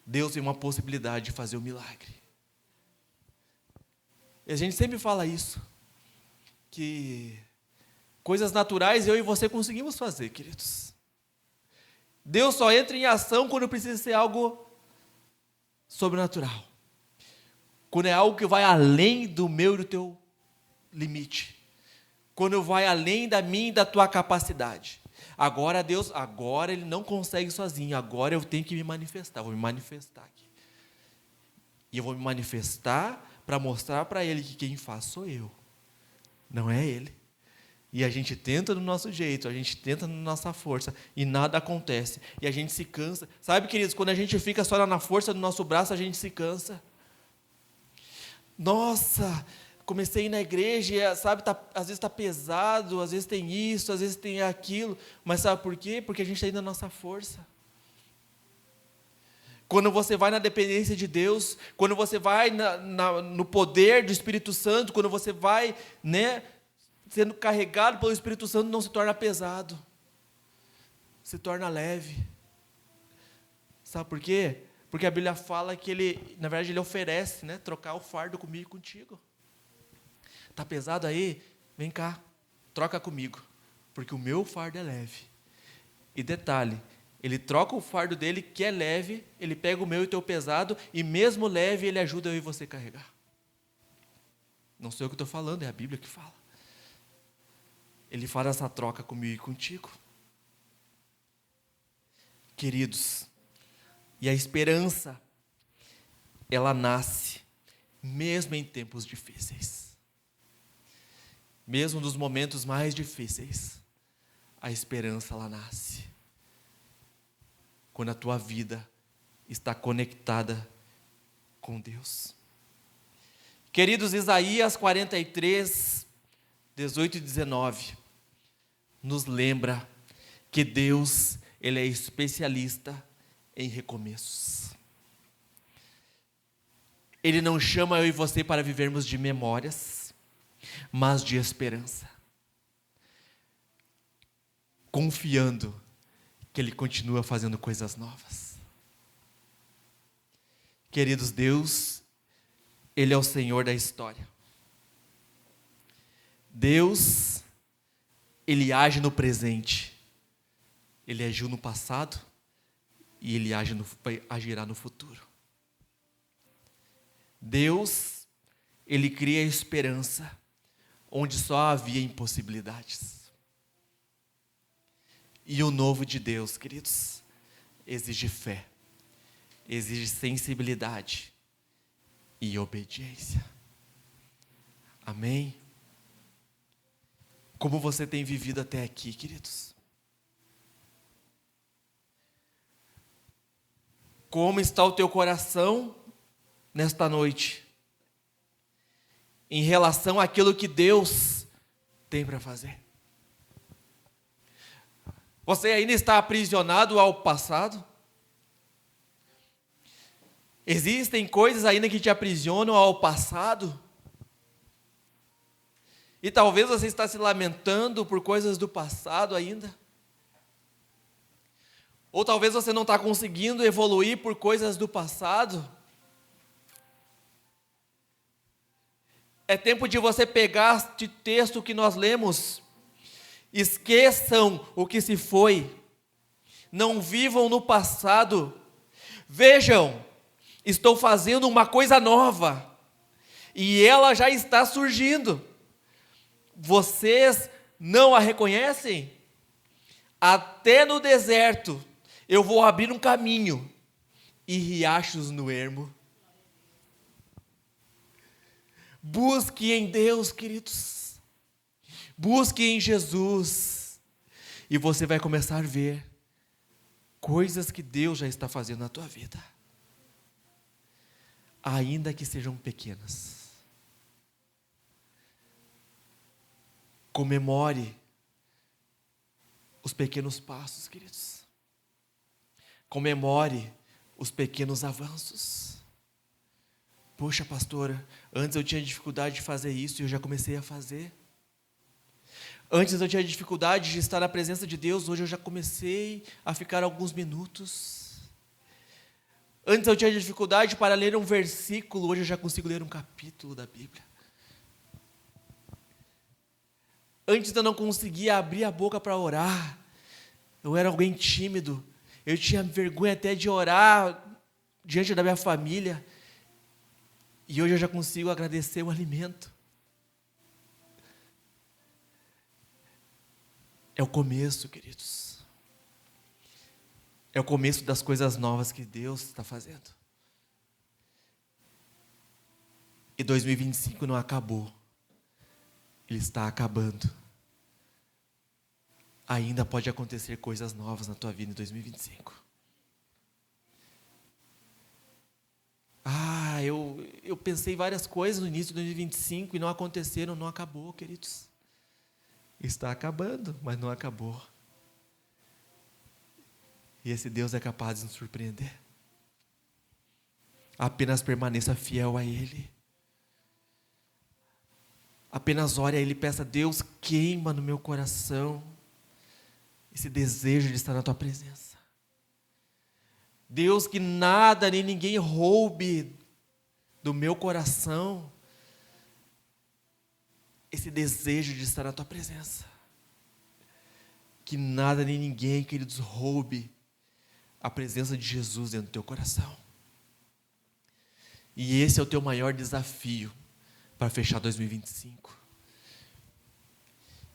Deus tem uma possibilidade de fazer o milagre. E a gente sempre fala isso, que coisas naturais eu e você conseguimos fazer, queridos. Deus só entra em ação quando precisa ser algo sobrenatural. Quando é algo que vai além do meu e do teu limite. Quando vai além da minha e da tua capacidade. Agora Deus, Ele não consegue sozinho. Agora eu tenho que me manifestar. Vou me manifestar aqui. E eu vou me manifestar para mostrar para Ele que quem faz sou eu. Não é Ele. E a gente tenta do nosso jeito, a gente tenta na nossa força, e nada acontece. E a gente se cansa. Sabe, queridos, quando a gente fica só na força do nosso braço, a gente se cansa. Nossa, comecei a ir na igreja, e, sabe, às vezes está pesado, às vezes tem isso, às vezes tem aquilo. Mas sabe por quê? Porque a gente está indo na nossa força. Quando você vai na dependência de Deus, quando você vai no poder do Espírito Santo, quando você vai, sendo carregado pelo Espírito Santo, não se torna pesado, se torna leve. Sabe por quê? Porque a Bíblia fala que ele, na verdade, ele oferece, trocar o fardo comigo e contigo. Está pesado aí? Vem cá, troca comigo, porque o meu fardo é leve. E detalhe, ele troca o fardo dele, que é leve, ele pega o meu e o teu pesado, e mesmo leve, ele ajuda eu e você a carregar. Não sou eu que estou falando, é a Bíblia que fala. Ele faz essa troca comigo e contigo. Queridos, e a esperança, ela nasce, mesmo em tempos difíceis. Mesmo nos momentos mais difíceis, a esperança, ela nasce. Quando a tua vida está conectada com Deus. Queridos, Isaías 43, 18 e 19, nos lembra que Deus, Ele é especialista em recomeços. Ele não chama eu e você para vivermos de memórias, mas de esperança. Confiando que Ele continua fazendo coisas novas. Queridos, Deus, Ele é o Senhor da história. Deus, Ele age no presente. Ele agiu no passado e Ele agirá no futuro. Deus, Ele cria esperança onde só havia impossibilidades. E o novo de Deus, queridos, exige fé, exige sensibilidade e obediência. Amém? Como você tem vivido até aqui, queridos? Como está o teu coração nesta noite? Em relação àquilo que Deus tem para fazer. Você ainda está aprisionado ao passado? Existem coisas ainda que te aprisionam ao passado? E talvez você está se lamentando por coisas do passado ainda? Ou talvez você não está conseguindo evoluir por coisas do passado? É tempo de você pegar este texto que nós lemos. Esqueçam o que se foi. Não vivam no passado. Vejam, estou fazendo uma coisa nova. E ela já está surgindo. Vocês não a reconhecem? Até no deserto eu vou abrir um caminho e riachos no ermo. Busque em Deus, queridos. Busque em Jesus. E você vai começar a ver coisas que Deus já está fazendo na tua vida. Ainda que sejam pequenas. Comemore os pequenos passos, queridos. Comemore os pequenos avanços. Poxa, pastora, antes eu tinha dificuldade de fazer isso e eu já comecei a fazer. Antes eu tinha dificuldade de estar na presença de Deus, hoje eu já comecei a ficar alguns minutos. Antes eu tinha dificuldade para ler um versículo, hoje eu já consigo ler um capítulo da Bíblia. Antes eu não conseguia abrir a boca para orar. Eu era alguém tímido. Eu tinha vergonha até de orar diante da minha família. E hoje eu já consigo agradecer o alimento. É o começo, queridos. É o começo das coisas novas que Deus está fazendo. E 2025 não acabou. Ele está acabando. ainda pode acontecer coisas novas na tua vida em 2025. Eu pensei várias coisas no início de 2025 e não aconteceram, não acabou, queridos. Está acabando, mas não acabou. E esse Deus é capaz de nos surpreender. Apenas permaneça fiel a Ele. Apenas ore a Ele e peça: Deus, queima no meu coração esse desejo de estar na Tua presença. Deus, que nada nem ninguém roube do meu coração esse desejo de estar na Tua presença. Que nada nem ninguém, queridos, roube a presença de Jesus dentro do teu coração. E esse é o teu maior desafio para fechar 2025.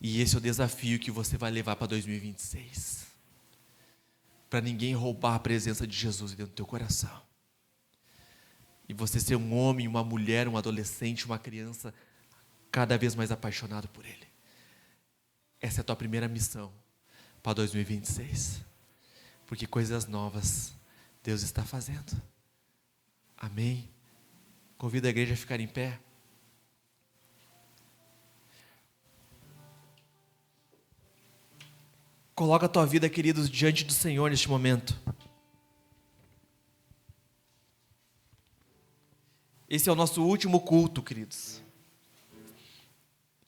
E esse é o desafio que você vai levar para 2026. Para ninguém roubar a presença de Jesus dentro do teu coração. E você ser um homem, uma mulher, um adolescente, uma criança cada vez mais apaixonado por Ele. Essa é a tua primeira missão para 2026. Porque coisas novas Deus está fazendo. Amém? Convido a igreja a ficar em pé. Coloca a tua vida, queridos, diante do Senhor neste momento. Esse é o nosso último culto, queridos,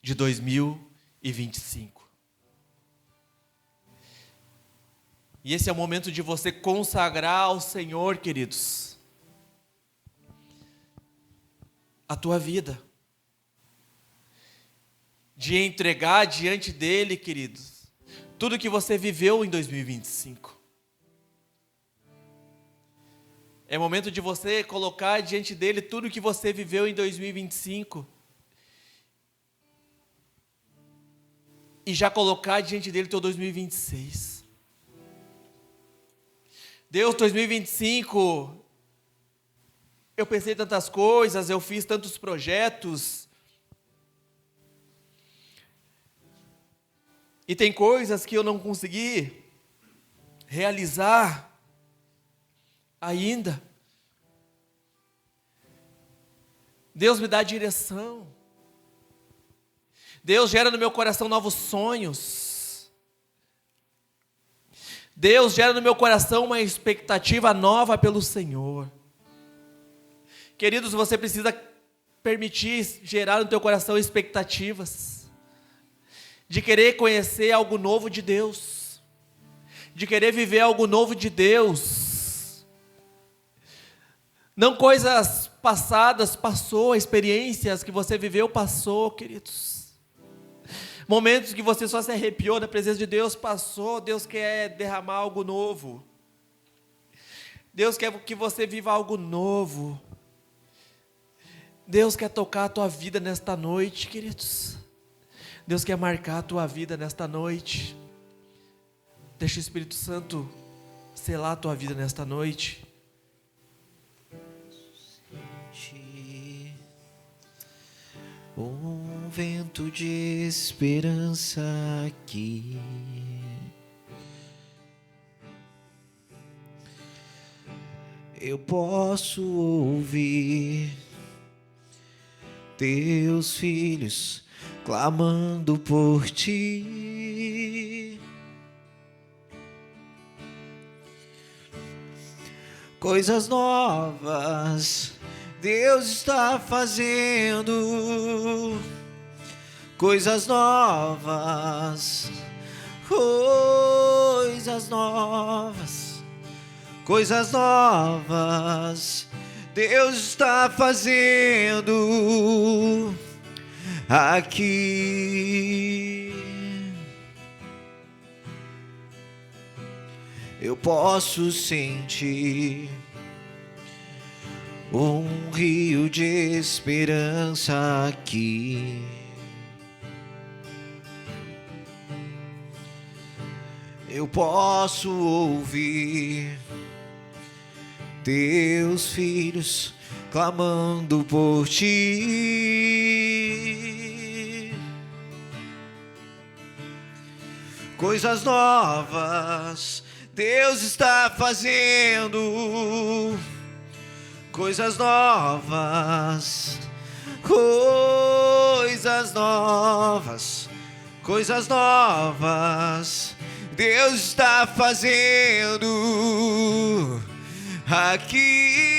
de 2025. E esse é o momento de você consagrar ao Senhor, queridos, a tua vida. De entregar diante dEle, queridos, tudo que você viveu em 2025. É momento de você colocar diante dEle tudo que você viveu em 2025. E já colocar diante dEle teu 2026. Deus, 2025, eu pensei tantas coisas, eu fiz tantos projetos. E tem coisas que eu não consegui realizar ainda. Deus me dá direção. Deus gera no meu coração novos sonhos. Deus gera no meu coração uma expectativa nova pelo Senhor. Queridos, você precisa permitir gerar no teu coração expectativas. De querer conhecer algo novo de Deus. De querer viver algo novo de Deus. Não coisas passadas, passou, experiências que você viveu, passou, queridos. Momentos que você só se arrepiou na presença de Deus, passou. Deus quer derramar algo novo. Deus quer que você viva algo novo. Deus quer tocar a tua vida nesta noite, queridos. Deus quer marcar a tua vida nesta noite. Deixa o Espírito Santo selar a tua vida nesta noite. Um vento de esperança aqui. Eu posso ouvir teus filhos clamando por ti. Coisas novas Deus está fazendo, coisas novas, coisas novas, coisas novas, Deus está fazendo aqui. Eu posso sentir um rio de esperança aqui. Eu posso ouvir teus filhos clamando por ti. coisas novas Deus está fazendo. Coisas novas, coisas novas, coisas novas Deus está fazendo aqui.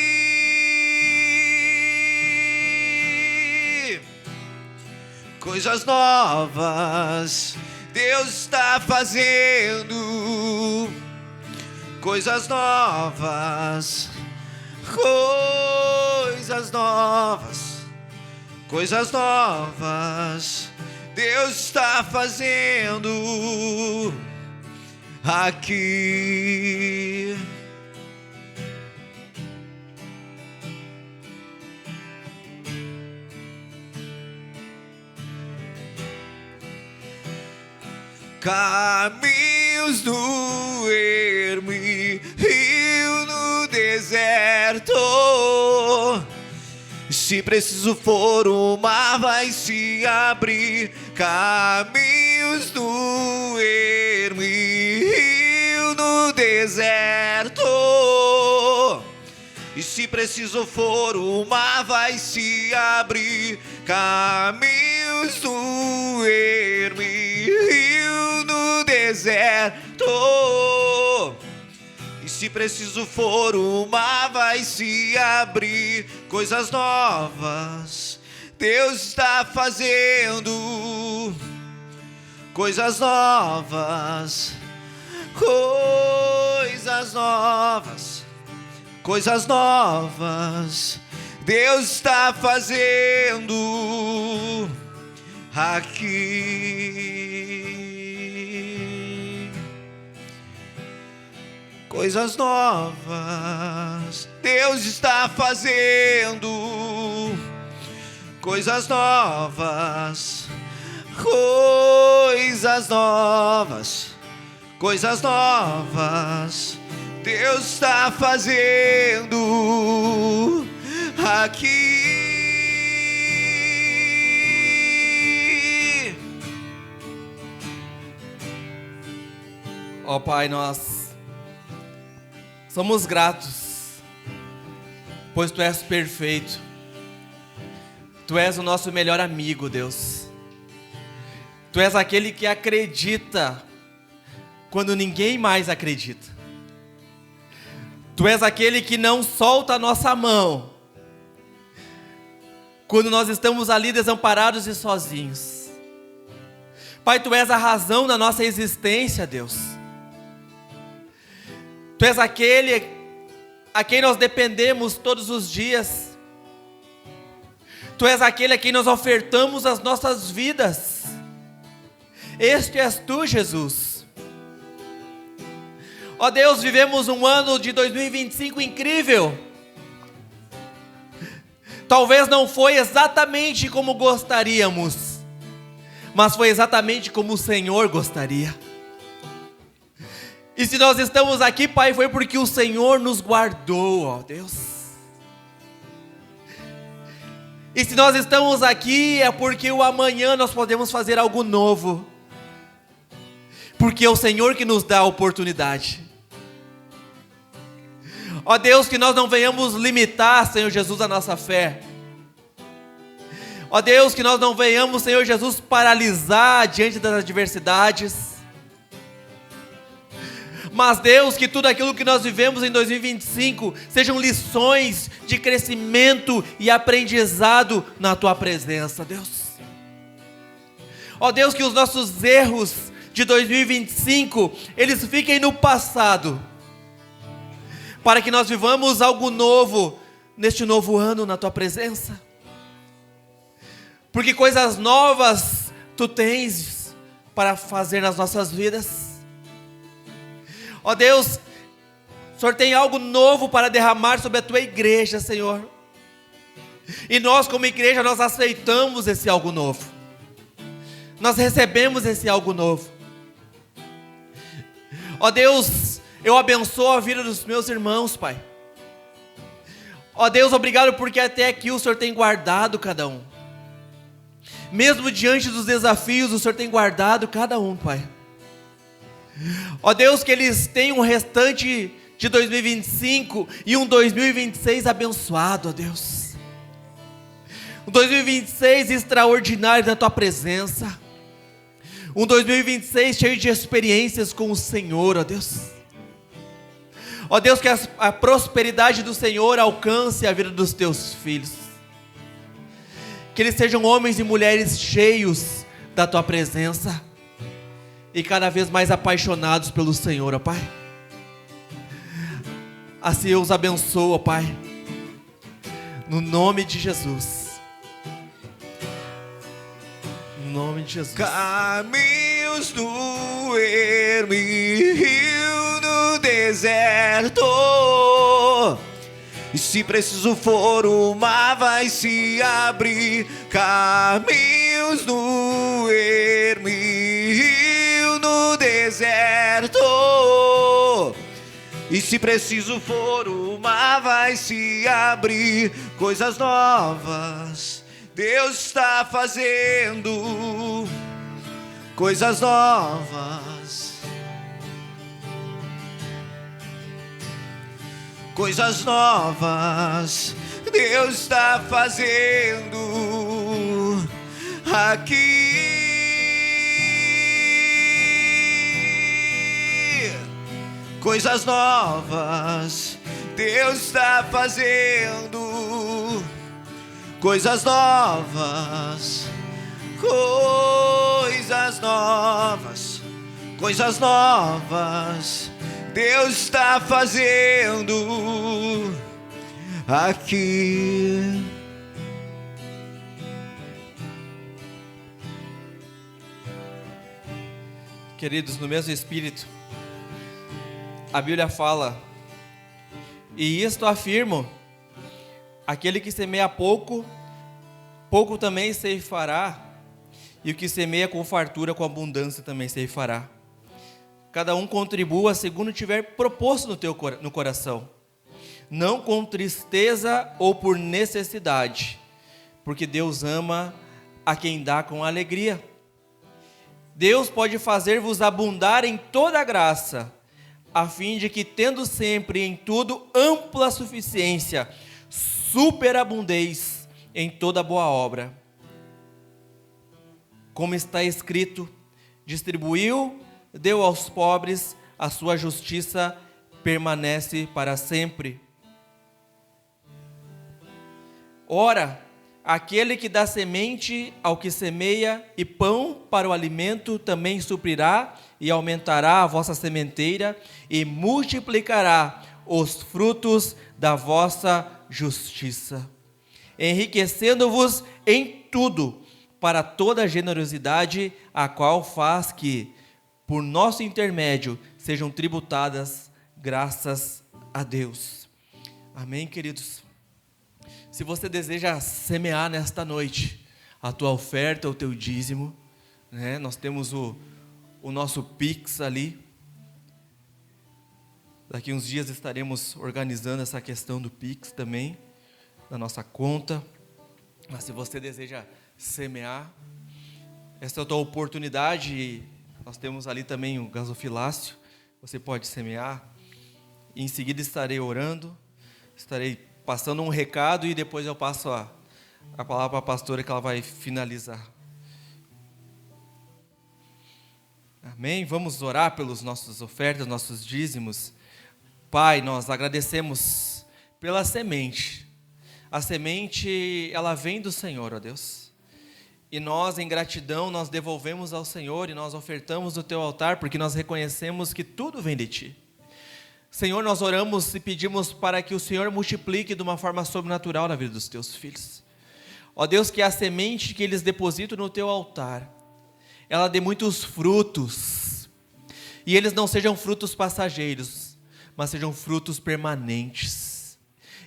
Coisas novas Deus está fazendo. Coisas novas, coisas novas, coisas novas Deus está fazendo aqui. Caminhos no ermo e rio no deserto. Se preciso for, o mar vai se abrir. Caminhos no ermo e rio no deserto. E se preciso for, o mar vai se abrir. Caminhos no ermo e rio no deserto. E se preciso for, o mar vai se abrir. Coisas novas Deus está fazendo. Coisas novas, coisas novas, coisas novas Deus está fazendo aqui. Coisas novas Deus está fazendo. Coisas novas, coisas novas, coisas novas Deus está fazendo aqui. Ó Pai, nós somos gratos, pois Tu és perfeito. Tu és o nosso melhor amigo, Deus. Tu és aquele que acredita quando ninguém mais acredita. Tu és aquele que não solta a nossa mão quando nós estamos ali desamparados e sozinhos. Pai, Tu és a razão da nossa existência, Deus. Tu és aquele a quem nós dependemos todos os dias. Tu és aquele a quem nós ofertamos as nossas vidas. Este és Tu, Jesus. Ó Deus, vivemos um ano de 2025 incrível. Talvez não foi exatamente como gostaríamos, mas foi exatamente como o Senhor gostaria. E se nós estamos aqui, Pai, foi porque o Senhor nos guardou, ó Deus. E se nós estamos aqui, é porque o amanhã nós podemos fazer algo novo. Porque é o Senhor que nos dá a oportunidade. Ó Deus, que nós não venhamos limitar, Senhor Jesus, a nossa fé. Ó Deus, que nós não venhamos, Senhor Jesus, paralisar diante das adversidades. Mas Deus, que tudo aquilo que nós vivemos em 2025 sejam lições de crescimento e aprendizado na Tua presença, Deus. Ó Deus, que os nossos erros de 2025, eles fiquem no passado, para que nós vivamos algo novo neste novo ano na Tua presença. Porque coisas novas Tu tens para fazer nas nossas vidas. Ó Deus, o Senhor tem algo novo para derramar sobre a Tua igreja, Senhor. E nós como igreja, nós aceitamos esse algo novo. Nós recebemos esse algo novo. Ó Deus, eu abençoo a vida dos meus irmãos, Pai. Ó Deus, obrigado porque até aqui o Senhor tem guardado cada um. Mesmo diante dos desafios, o Senhor tem guardado cada um, Pai. Ó Deus, que eles tenham um restante de 2025 e um 2026 abençoado, ó Deus. Um 2026 extraordinário na Tua presença. Um 2026 cheio de experiências com o Senhor, ó Deus. Ó Deus, que a prosperidade do Senhor alcance a vida dos Teus filhos. Que eles sejam homens e mulheres cheios da Tua presença e cada vez mais apaixonados pelo Senhor, ó Pai. Assim eu os abençoo, ó Pai, no nome de Jesus. No nome de Jesus. Caminhos no ermo e rio no deserto. E se preciso for, o mar vai se abrir. Caminhos no ermo e rio no deserto. E se preciso for, o mar vai se abrir. Coisas novas Deus está fazendo. Coisas novas. Coisas novas Deus está fazendo aqui. Coisas novas Deus está fazendo. Coisas novas. Coisas novas. Coisas novas Deus está fazendo aqui. Queridos, no mesmo Espírito, a Bíblia fala: e isto afirmo, aquele que semeia pouco, pouco também ceifará, e o que semeia com fartura, com abundância também ceifará. Cada um contribua segundo tiver proposto no coração, não com tristeza ou por necessidade, porque Deus ama a quem dá com alegria. Deus pode fazer-vos abundar em toda graça, a fim de que, tendo sempre em tudo ampla suficiência, superabundeis em toda boa obra. Como está escrito: distribuiu, deu aos pobres, a sua justiça permanece para sempre. Ora, aquele que dá semente ao que semeia e pão para o alimento também suprirá e aumentará a vossa sementeira e multiplicará os frutos da vossa justiça, enriquecendo-vos em tudo para toda generosidade, a qual faz que, por nosso intermédio, sejam tributadas graças a Deus. Amém, queridos? Se você deseja semear nesta noite a tua oferta, o teu dízimo, né? Nós temos o nosso Pix ali. Daqui uns dias estaremos organizando essa questão do Pix também, na nossa conta. Mas se você deseja semear, essa é a tua oportunidade. Nós temos ali também o gasofilácio, você pode semear. E em seguida estarei orando, estarei passando um recado e depois eu passo a palavra para a pastora, que ela vai finalizar. Amém? Vamos orar pelas nossas ofertas, nossos dízimos. Pai, nós agradecemos pela semente. A semente, ela vem do Senhor, ó Deus. E nós, em gratidão, nós devolvemos ao Senhor e nós ofertamos no Teu altar, porque nós reconhecemos que tudo vem de Ti. Senhor, nós oramos e pedimos para que o Senhor multiplique de uma forma sobrenatural na vida dos Teus filhos. Ó Deus, que a semente que eles depositam no Teu altar, ela dê muitos frutos, e eles não sejam frutos passageiros, mas sejam frutos permanentes,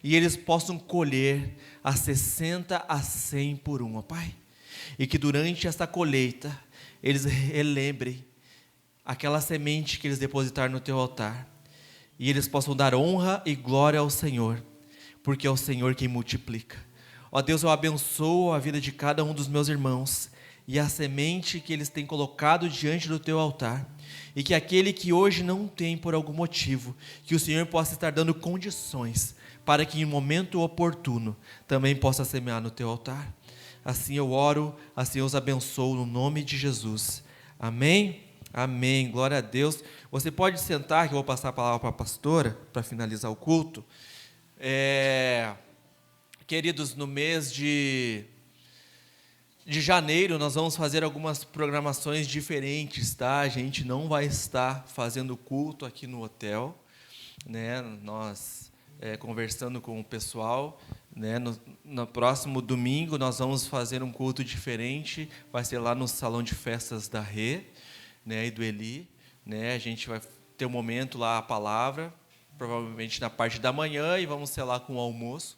e eles possam colher a 60 a 100 por um, ó Pai. E que durante essa colheita, eles relembrem aquela semente que eles depositaram no Teu altar, e eles possam dar honra e glória ao Senhor, porque é o Senhor quem multiplica. Ó Deus, eu abençoo a vida de cada um dos meus irmãos, e a semente que eles têm colocado diante do teu altar. E que aquele que hoje não tem por algum motivo, que o Senhor possa estar dando condições para que em momento oportuno também possa semear no teu altar. Assim eu oro, assim eu os abençoo no nome de Jesus. Amém? Amém. Glória a Deus. Você pode sentar, que eu vou passar a palavra para a pastora, para finalizar o culto. Queridos, no mês de janeiro nós vamos fazer algumas programações diferentes, tá? A gente não vai estar fazendo culto aqui no hotel, né? Nós conversando com o pessoal, né? No próximo domingo nós vamos fazer um culto diferente, vai ser lá no salão de festas da Rê, né? E do Eli, né? A gente vai ter um momento lá, a palavra, provavelmente na parte da manhã, e vamos ser lá com o almoço.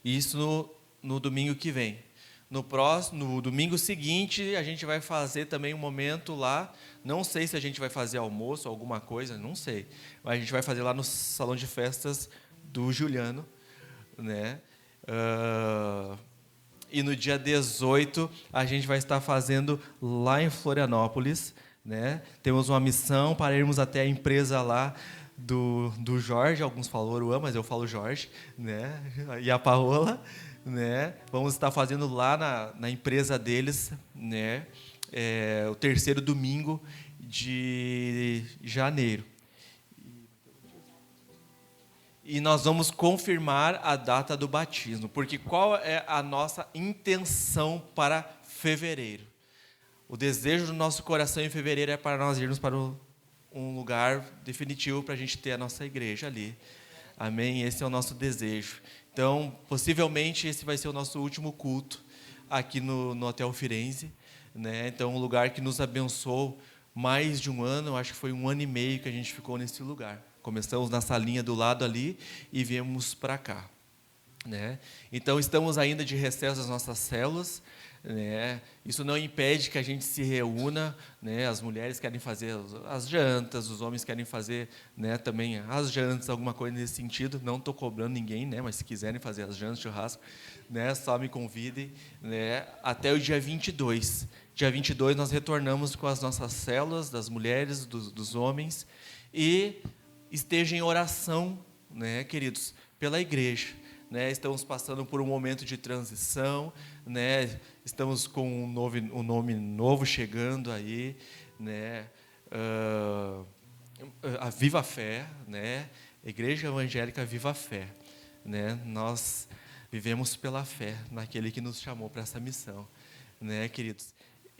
Isso no domingo que vem. No domingo seguinte, a gente vai fazer também um momento lá. Não sei se a gente vai fazer almoço, alguma coisa, não sei. Mas a gente vai fazer lá no salão de festas do Juliano, né? E no dia 18, a gente vai estar fazendo lá em Florianópolis, né? Temos uma missão para irmos até a empresa lá do Jorge. Alguns falam Oruan, mas eu falo Jorge, né? E a Paola, né? Vamos estar fazendo lá na empresa deles, né? O terceiro domingo de janeiro. E nós vamos confirmar a data do batismo, porque qual é a nossa intenção para fevereiro? O desejo do nosso coração em fevereiro é para nós irmos para um lugar definitivo para a gente ter a nossa igreja ali. Amém? Esse é o nosso desejo. Então, possivelmente, esse vai ser o nosso último culto aqui no Hotel Firenze, né? Então, um lugar que nos abençoou mais de um ano, acho que foi 1 ano e meio que a gente ficou nesse lugar. Começamos na salinha do lado ali e viemos para cá, né? Então, estamos ainda de recesso das nossas células, né? Isso não impede que a gente se reúna, né? As mulheres querem fazer as jantas, os homens querem fazer, né, também as jantas, alguma coisa nesse sentido. Não estou cobrando ninguém, né? Mas se quiserem fazer as jantas, churrasco, né, só me convidem, né, até o dia 22. Dia 22 nós retornamos com as nossas células, das mulheres, dos homens, e esteja em oração, né, queridos, pela igreja, né? Estamos passando por um momento de transição, né? Estamos com um nome novo chegando aí, né? A Viva Fé, né? Igreja Evangélica Viva Fé, né? Nós vivemos pela fé naquele que nos chamou para essa missão, né, queridos?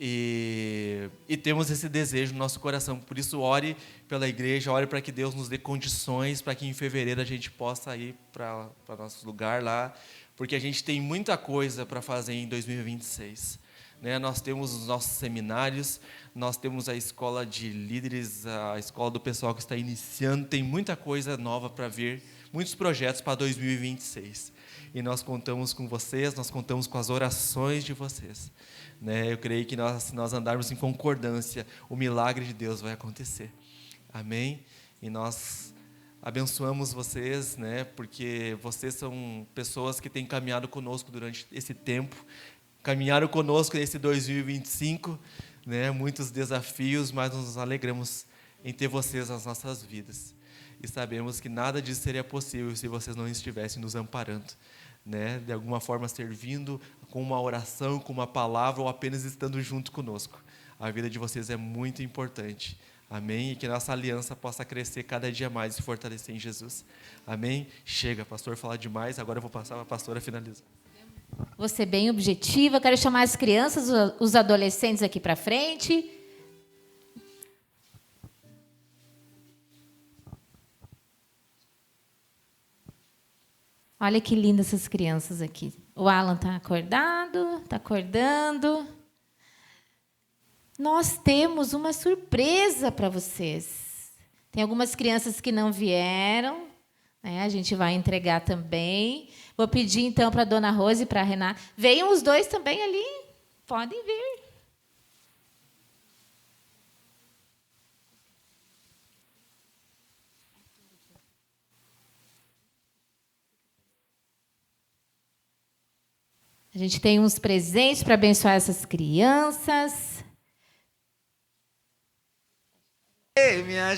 E temos esse desejo no nosso coração. Por isso, ore pela igreja, ore para que Deus nos dê condições para que em fevereiro a gente possa ir para nosso lugar lá, porque a gente tem muita coisa para fazer em 2026. Né? Nós temos os nossos seminários, nós temos a escola de líderes, a escola do pessoal que está iniciando, tem muita coisa nova para vir, muitos projetos para 2026. E nós contamos com vocês, nós contamos com as orações de vocês. Né? Eu creio que se nós andarmos em concordância, o milagre de Deus vai acontecer. Amém? E nós abençoamos vocês, né? Porque vocês são pessoas que têm caminhado conosco durante esse tempo, caminharam conosco nesse 2025, né? Muitos desafios, mas nos alegramos em ter vocês nas nossas vidas. E sabemos que nada disso seria possível se vocês não estivessem nos amparando, né? De alguma forma servindo com uma oração, com uma palavra, ou apenas estando junto conosco. A vida de vocês é muito importante. Amém? E que nossa aliança possa crescer cada dia mais e se fortalecer em Jesus. Amém? Chega, pastor, falar demais. Agora eu vou passar para a pastora finalizar. Vou ser bem objetiva. Quero chamar as crianças, os adolescentes aqui para frente. Olha que lindas essas crianças aqui. O Alan está acordado, está acordando. Nós temos uma surpresa para vocês. Tem algumas crianças que não vieram, né? A gente vai entregar também. Vou pedir, então, para a dona Rose e para a Renata. Venham os dois também ali. Podem vir. A gente tem uns presentes para abençoar essas crianças.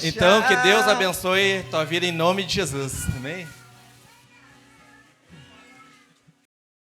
Então, que Deus abençoe tua vida em nome de Jesus. Amém?